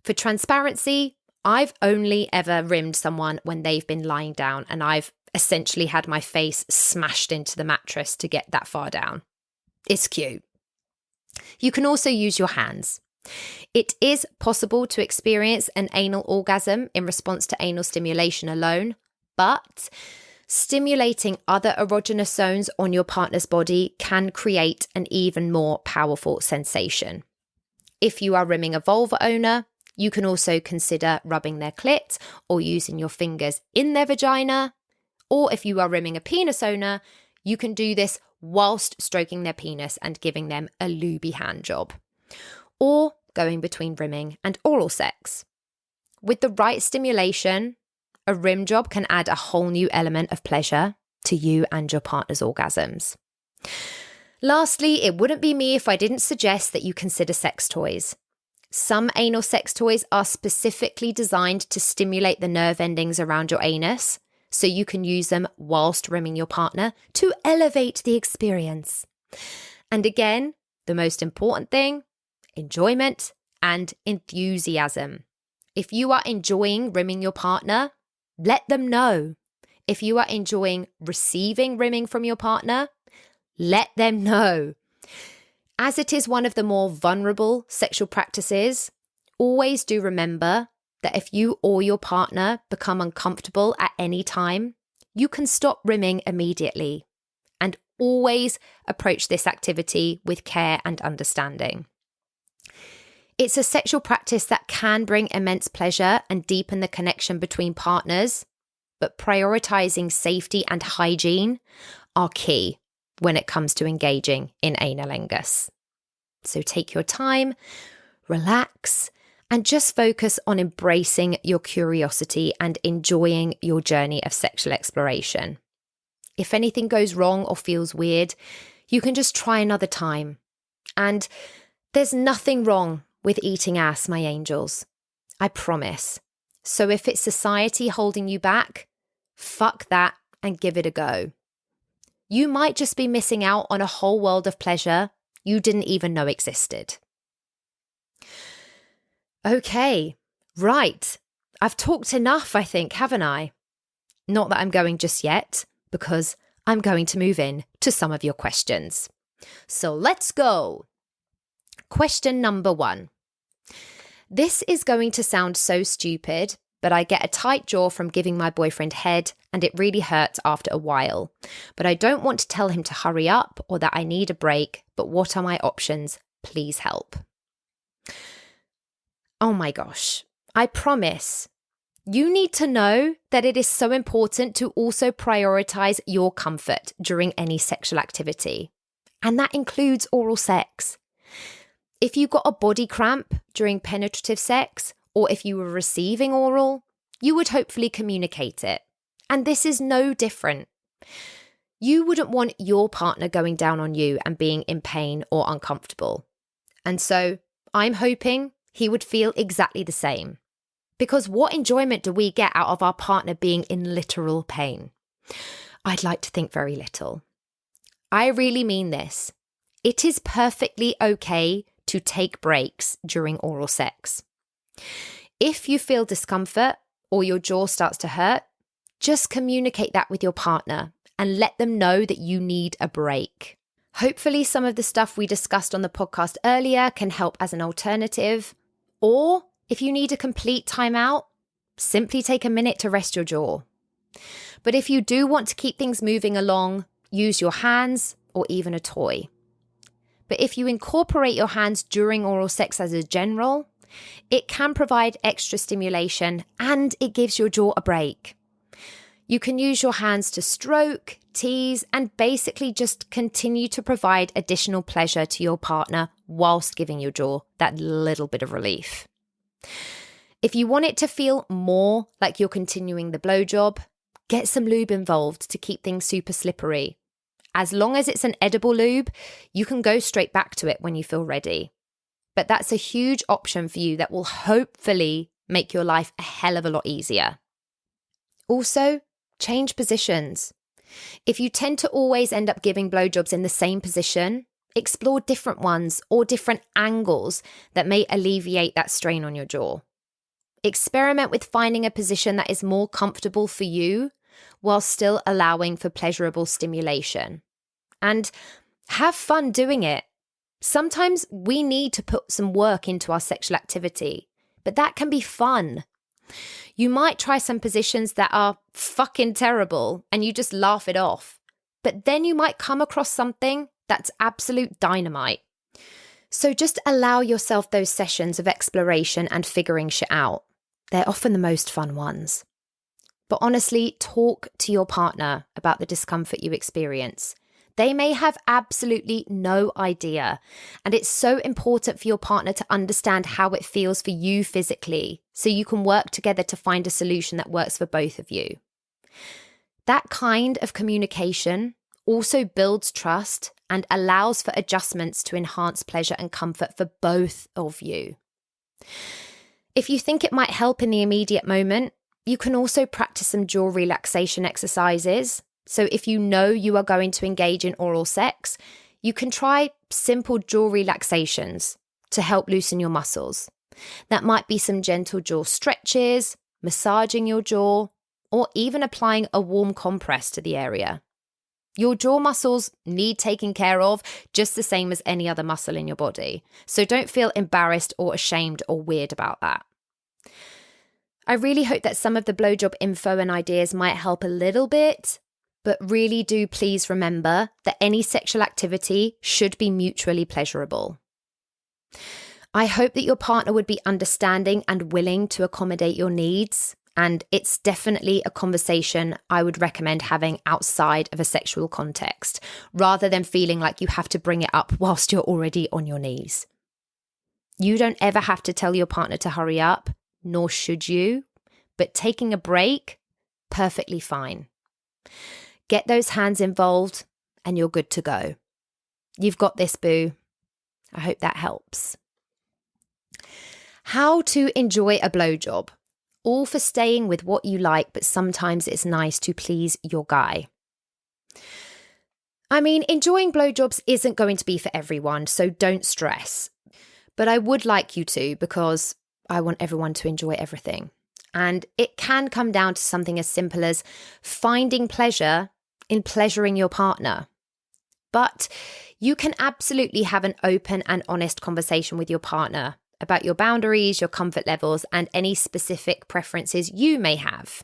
For transparency, I've only ever rimmed someone when they've been lying down and I've essentially had my face smashed into the mattress to get that far down. It's cute. You can also use your hands. It is possible to experience an anal orgasm in response to anal stimulation alone, but stimulating other erogenous zones on your partner's body can create an even more powerful sensation. If you are rimming a vulva owner, you can also consider rubbing their clit or using your fingers in their vagina. Or if you are rimming a penis owner, you can do this whilst stroking their penis and giving them a lubey hand job. Or going between rimming and oral sex. With the right stimulation, a rim job can add a whole new element of pleasure to you and your partner's orgasms. Lastly, it wouldn't be me if I didn't suggest that you consider sex toys. Some anal sex toys are specifically designed to stimulate the nerve endings around your anus, so you can use them whilst rimming your partner to elevate the experience. And again, the most important thing, enjoyment and enthusiasm. If you are enjoying rimming your partner, let them know. If you are enjoying receiving rimming from your partner, let them know. As it is one of the more vulnerable sexual practices, always do remember that if you or your partner become uncomfortable at any time, you can stop rimming immediately, and always approach this activity with care and understanding. It's a sexual practice that can bring immense pleasure and deepen the connection between partners, but prioritizing safety and hygiene are key when it comes to engaging in analingus. So take your time, relax, and just focus on embracing your curiosity and enjoying your journey of sexual exploration. If anything goes wrong or feels weird, you can just try another time. And there's nothing wrong with eating ass, my angels. I promise. So if it's society holding you back, fuck that and give it a go. You might just be missing out on a whole world of pleasure you didn't even know existed. Okay, right. I've talked enough, I think, haven't I? Not that I'm going just yet, because I'm going to move in to some of your questions. So let's go. Question number 1. This is going to sound so stupid, but I get a tight jaw from giving my boyfriend head, and it really hurts after a while. But I don't want to tell him to hurry up or that I need a break, but what are my options? Please help. Oh my gosh, I promise. You need to know that it is so important to also prioritize your comfort during any sexual activity. And that includes oral sex. If you got a body cramp during penetrative sex, or if you were receiving oral, you would hopefully communicate it. And this is no different. You wouldn't want your partner going down on you and being in pain or uncomfortable. And so I'm hoping he would feel exactly the same. Because what enjoyment do we get out of our partner being in literal pain? I'd like to think very little. I really mean this. It is perfectly okay to take breaks during oral sex. If you feel discomfort or your jaw starts to hurt, just communicate that with your partner and let them know that you need a break. Hopefully some of the stuff we discussed on the podcast earlier can help as an alternative. Or if you need a complete timeout, simply take a minute to rest your jaw. But if you do want to keep things moving along, use your hands or even a toy. But if you incorporate your hands during oral sex as a general, it can provide extra stimulation and it gives your jaw a break. You can use your hands to stroke, tease, and basically just continue to provide additional pleasure to your partner whilst giving your jaw that little bit of relief. If you want it to feel more like you're continuing the blowjob, get some lube involved to keep things super slippery. As long as it's an edible lube, you can go straight back to it when you feel ready. But that's a huge option for you that will hopefully make your life a hell of a lot easier. Also, change positions. If you tend to always end up giving blowjobs in the same position, explore different ones or different angles that may alleviate that strain on your jaw. Experiment with finding a position that is more comfortable for you while still allowing for pleasurable stimulation. And have fun doing it. Sometimes we need to put some work into our sexual activity, but that can be fun. You might try some positions that are fucking terrible and you just laugh it off, but then you might come across something that's absolute dynamite. So just allow yourself those sessions of exploration and figuring shit out. They're often the most fun ones. But honestly, talk to your partner about the discomfort you experience. They may have absolutely no idea, and it's so important for your partner to understand how it feels for you physically, so you can work together to find a solution that works for both of you. That kind of communication also builds trust and allows for adjustments to enhance pleasure and comfort for both of you. If you think it might help in the immediate moment, you can also practice some jaw relaxation exercises. So if you know you are going to engage in oral sex, you can try simple jaw relaxations. to help loosen your muscles. That might be some gentle jaw stretches, massaging your jaw, or even applying a warm compress to the area. Your jaw muscles need taking care of just the same as any other muscle in your body. So don't feel embarrassed or ashamed or weird about that. I really hope that some of the blowjob info and ideas might help a little bit, but really do please remember that any sexual activity should be mutually pleasurable. I hope that your partner would be understanding and willing to accommodate your needs, and it's definitely a conversation I would recommend having outside of a sexual context, rather than feeling like you have to bring it up whilst you're already on your knees. You don't ever have to tell your partner to hurry up, nor should you, but taking a break, perfectly fine. Get those hands involved and you're good to go. You've got this, boo. I hope that helps. How to enjoy a blowjob. All for staying with what you like, but sometimes it's nice to please your guy. I mean, enjoying blowjobs isn't going to be for everyone, so don't stress. But I would like you to, because I want everyone to enjoy everything. And it can come down to something as simple as finding pleasure in pleasuring your partner. But you can absolutely have an open and honest conversation with your partner about your boundaries, your comfort levels, and any specific preferences you may have.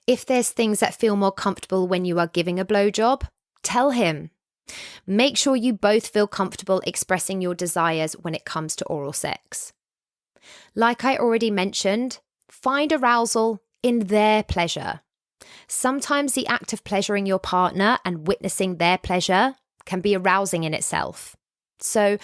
If there's things that feel more comfortable when you are giving a blowjob, tell him. Make sure you both feel comfortable expressing your desires when it comes to oral sex. Like I already mentioned, find arousal in their pleasure. Sometimes the act of pleasuring your partner and witnessing their pleasure can be arousing in itself. So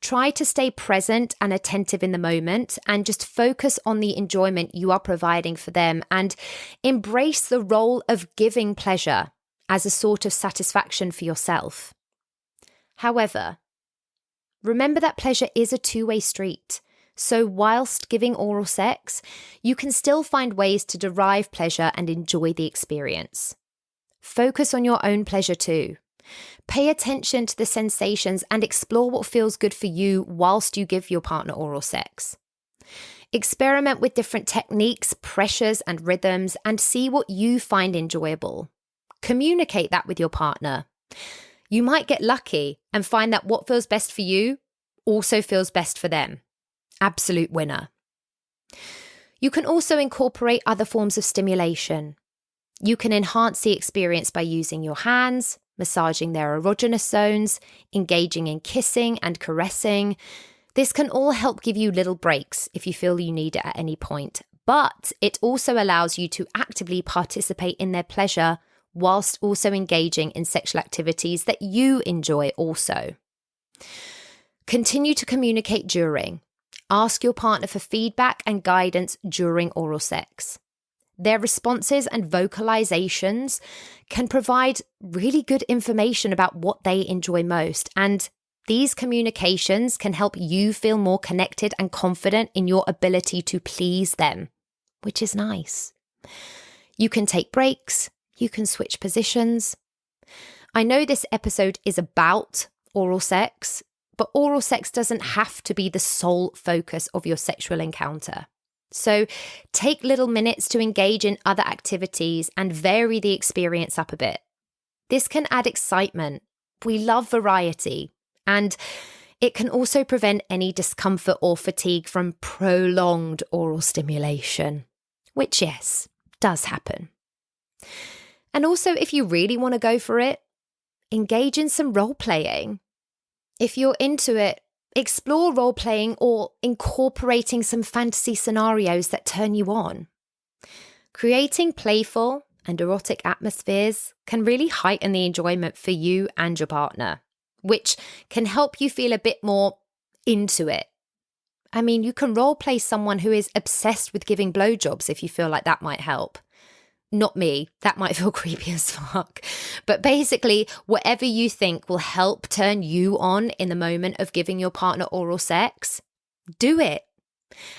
try to stay present and attentive in the moment and just focus on the enjoyment you are providing for them and embrace the role of giving pleasure as a sort of satisfaction for yourself. However, remember that pleasure is a two-way street. So whilst giving oral sex, you can still find ways to derive pleasure and enjoy the experience. Focus on your own pleasure too. Pay attention to the sensations and explore what feels good for you whilst you give your partner oral sex. Experiment with different techniques, pressures, and rhythms and see what you find enjoyable. Communicate that with your partner. You might get lucky and find that what feels best for you also feels best for them. Absolute winner. You can also incorporate other forms of stimulation. You can enhance the experience by using your hands, massaging their erogenous zones, engaging in kissing and caressing. This can all help give you little breaks if you feel you need it at any point, but it also allows you to actively participate in their pleasure whilst also engaging in sexual activities that you enjoy also. Continue to communicate during. Ask your partner for feedback and guidance during oral sex. Their responses and vocalizations can provide really good information about what they enjoy most, and these communications can help you feel more connected and confident in your ability to please them, which is nice. You can take breaks, you can switch positions. I know this episode is about oral sex, but oral sex doesn't have to be the sole focus of your sexual encounter. So take little minutes to engage in other activities and vary the experience up a bit. This can add excitement. We love variety, and it can also prevent any discomfort or fatigue from prolonged oral stimulation, which, yes, does happen. And also, if you really want to go for it, engage in some role-playing. If you're into it, explore role-playing or incorporating some fantasy scenarios that turn you on. Creating playful and erotic atmospheres can really heighten the enjoyment for you and your partner, which can help you feel a bit more into it. I mean, you can role-play someone who is obsessed with giving blowjobs if you feel like that might help. Not me, that might feel creepy as fuck. But basically, whatever you think will help turn you on in the moment of giving your partner oral sex, do it.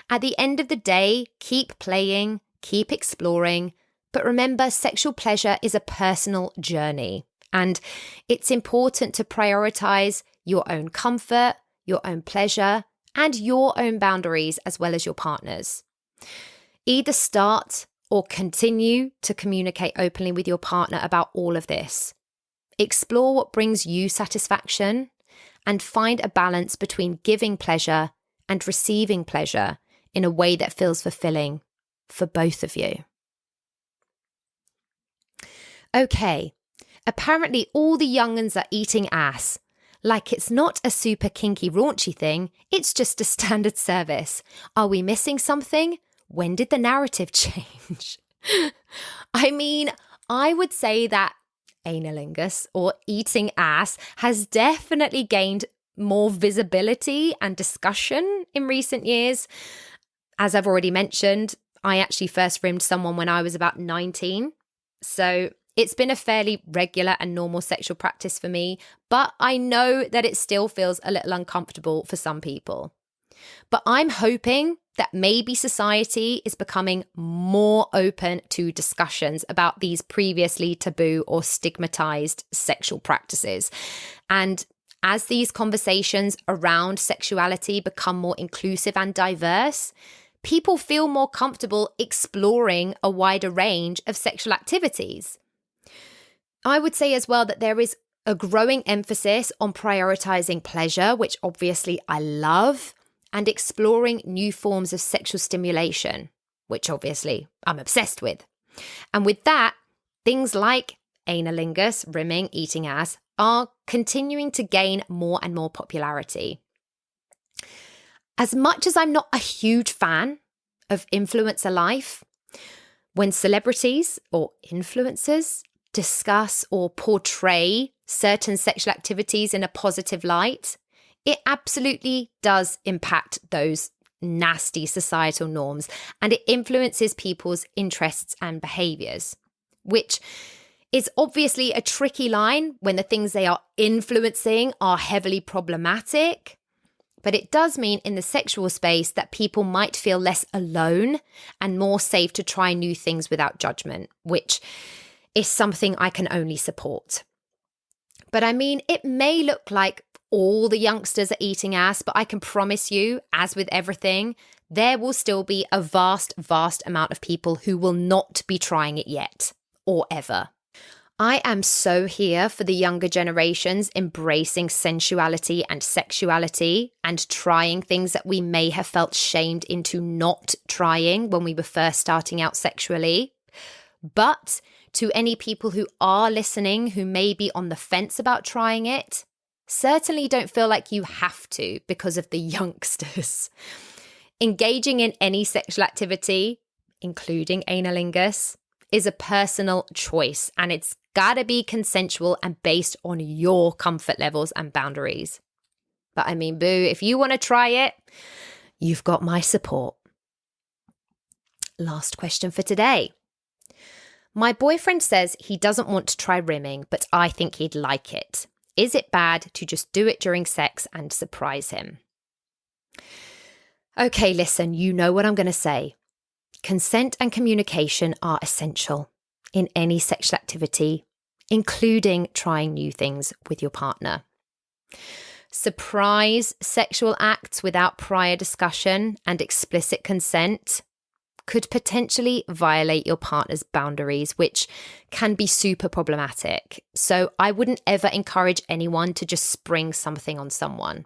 At the end of the day, keep playing, keep exploring, but remember, sexual pleasure is a personal journey, and it's important to prioritize your own comfort, your own pleasure, and your own boundaries as well as your partner's. Either start or continue to communicate openly with your partner about all of this. Explore what brings you satisfaction and find a balance between giving pleasure and receiving pleasure in a way that feels fulfilling for both of you. Okay, apparently all the young'uns are eating ass. Like it's not a super kinky raunchy thing, it's just a standard service. Are we missing something? When did the narrative change? I mean, I would say that analingus or eating ass has definitely gained more visibility and discussion in recent years. As I've already mentioned, I actually first rimmed someone when I was about 19. So it's been a fairly regular and normal sexual practice for me, but I know that it still feels a little uncomfortable for some people. But I'm hoping that maybe society is becoming more open to discussions about these previously taboo or stigmatized sexual practices. And as these conversations around sexuality become more inclusive and diverse, people feel more comfortable exploring a wider range of sexual activities. I would say as well that there is a growing emphasis on prioritizing pleasure, which obviously I love, and exploring new forms of sexual stimulation, which obviously I'm obsessed with. And with that, things like analingus, rimming, eating ass are continuing to gain more and more popularity. As much as I'm not a huge fan of influencer life, when celebrities or influencers discuss or portray certain sexual activities in a positive light, it absolutely does impact those nasty societal norms, and it influences people's interests and behaviors, which is obviously a tricky line when the things they are influencing are heavily problematic. But it does mean in the sexual space that people might feel less alone and more safe to try new things without judgment, which is something I can only support. But I mean, it may look like all the youngsters are eating ass, but I can promise you, as with everything, there will still be a vast, vast amount of people who will not be trying it yet or ever. I am so here for the younger generations embracing sensuality and sexuality and trying things that we may have felt shamed into not trying when we were first starting out sexually. But to any people who are listening who may be on the fence about trying it, certainly don't feel like you have to because of the youngsters. Engaging in any sexual activity, including analingus, is a personal choice, and it's gotta be consensual and based on your comfort levels and boundaries. But I mean, boo, if you want to try it, you've got my support. Last question for today. My boyfriend says he doesn't want to try rimming, but I think he'd like it. Is it bad to just do it during sex and surprise him? Okay, listen, you know what I'm going to say. Consent and communication are essential in any sexual activity, including trying new things with your partner. Surprise sexual acts without prior discussion and explicit consent could potentially violate your partner's boundaries, which can be super problematic. So I wouldn't ever encourage anyone to just spring something on someone.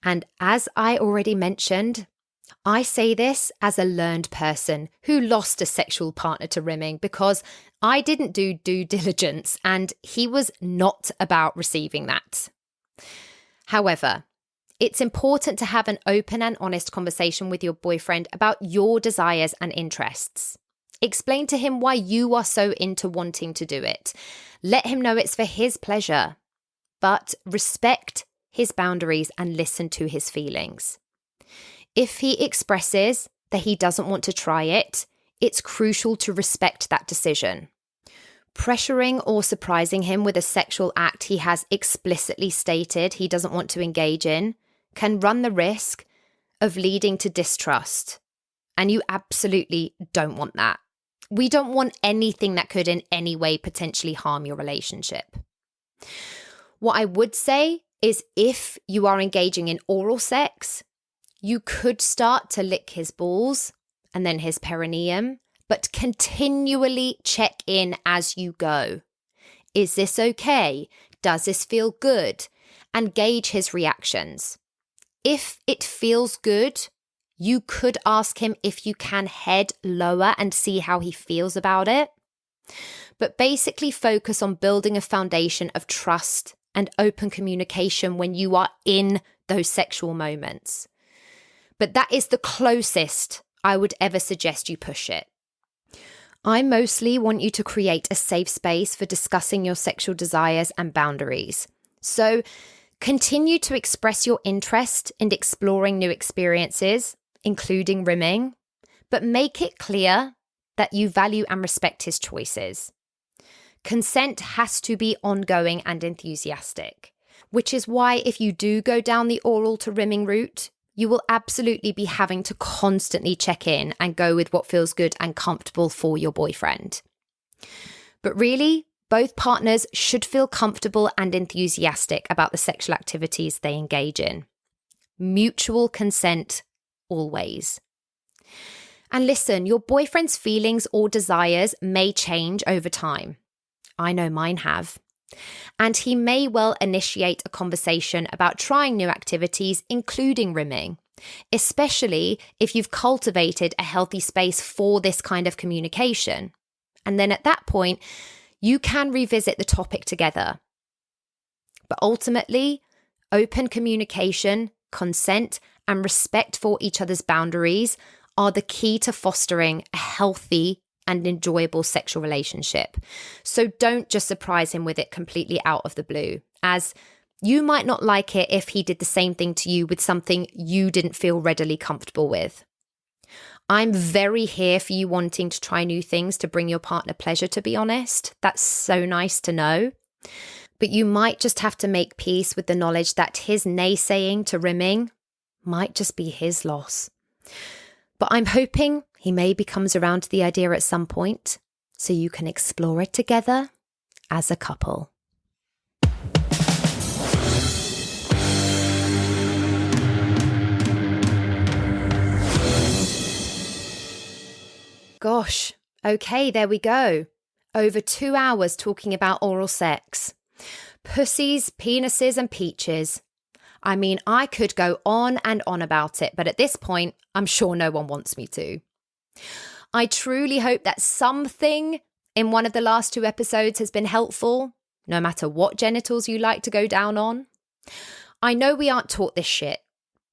And as I already mentioned, I say this as a learned person who lost a sexual partner to rimming because I didn't do due diligence and he was not about receiving that. However, it's important to have an open and honest conversation with your boyfriend about your desires and interests. Explain to him why you are so into wanting to do it. Let him know it's for his pleasure, but respect his boundaries and listen to his feelings. If he expresses that he doesn't want to try it, it's crucial to respect that decision. Pressuring or surprising him with a sexual act he has explicitly stated he doesn't want to engage in can run the risk of leading to distrust. And you absolutely don't want that. We don't want anything that could in any way potentially harm your relationship. What I would say is if you are engaging in oral sex, You could start to lick his balls and then his perineum, but continually check in as you go. Is this okay? Does this feel good? And gauge his reactions. If it feels good, you could ask him if you can head lower and see how he feels about it. But basically focus on building a foundation of trust and open communication when you are in those sexual moments. But that is the closest I would ever suggest you push it. I mostly want you to create a safe space for discussing your sexual desires and boundaries. So continue to express your interest in exploring new experiences, including rimming, but make it clear that you value and respect his choices. Consent has to be ongoing and enthusiastic, which is why if you do go down the oral to rimming route, you will absolutely be having to constantly check in and go with what feels good and comfortable for your boyfriend. But really, both partners should feel comfortable and enthusiastic about the sexual activities they engage in. Mutual consent, always. And listen, your boyfriend's feelings or desires may change over time. I know mine have. And he may well initiate a conversation about trying new activities, including rimming, especially if you've cultivated a healthy space for this kind of communication. And then at that point, you can revisit the topic together. But ultimately, open communication, consent, and respect for each other's boundaries are the key to fostering a healthy and enjoyable sexual relationship. So don't just surprise him with it completely out of the blue, as you might not like it if he did the same thing to you with something you didn't feel readily comfortable with. I'm very here for you wanting to try new things to bring your partner pleasure, to be honest. That's so nice to know. But you might just have to make peace with the knowledge that his naysaying to rimming might just be his loss. But I'm hoping he maybe comes around to the idea at some point, so you can explore it together as a couple. Gosh, okay, there we go. Over 2 hours talking about oral sex. Pussies, penises, and peaches. I mean, I could go on and on about it, but at this point, I'm sure no one wants me to. I truly hope that something in one of the last 2 episodes has been helpful, no matter what genitals you like to go down on. I know we aren't taught this shit,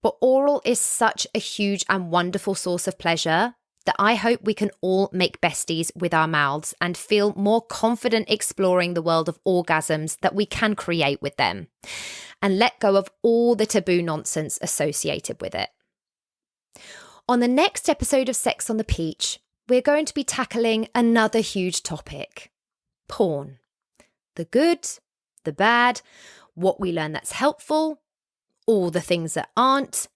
but oral is such a huge and wonderful source of pleasure that I hope we can all make besties with our mouths and feel more confident exploring the world of orgasms that we can create with them, and let go of all the taboo nonsense associated with it. On the next episode of Sex on the Peach, we're going to be tackling another huge topic: porn. The good, the bad, what we learn that's helpful, all the things that aren't,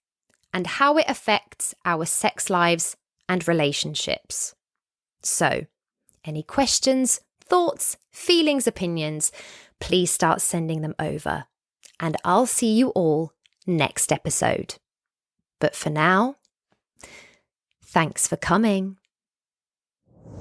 and how it affects our sex lives and relationships. So, any questions, thoughts, feelings, opinions, please start sending them over. And I'll see you all next episode. But for now, thanks for coming.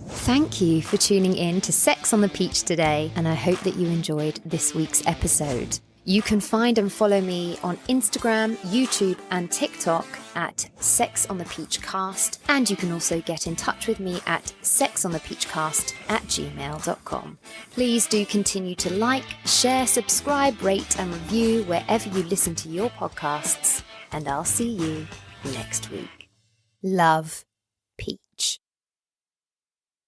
Thank you for tuning in to Sex on the Peach today, and I hope that you enjoyed this week's episode. You can find and follow me on Instagram, YouTube, and TikTok at Sex on the Peach Cast, and you can also get in touch with me at sexonthepeachcast@gmail.com. Please do continue to like, share, subscribe, rate, and review wherever you listen to your podcasts, and I'll see you next week. Love, Peach.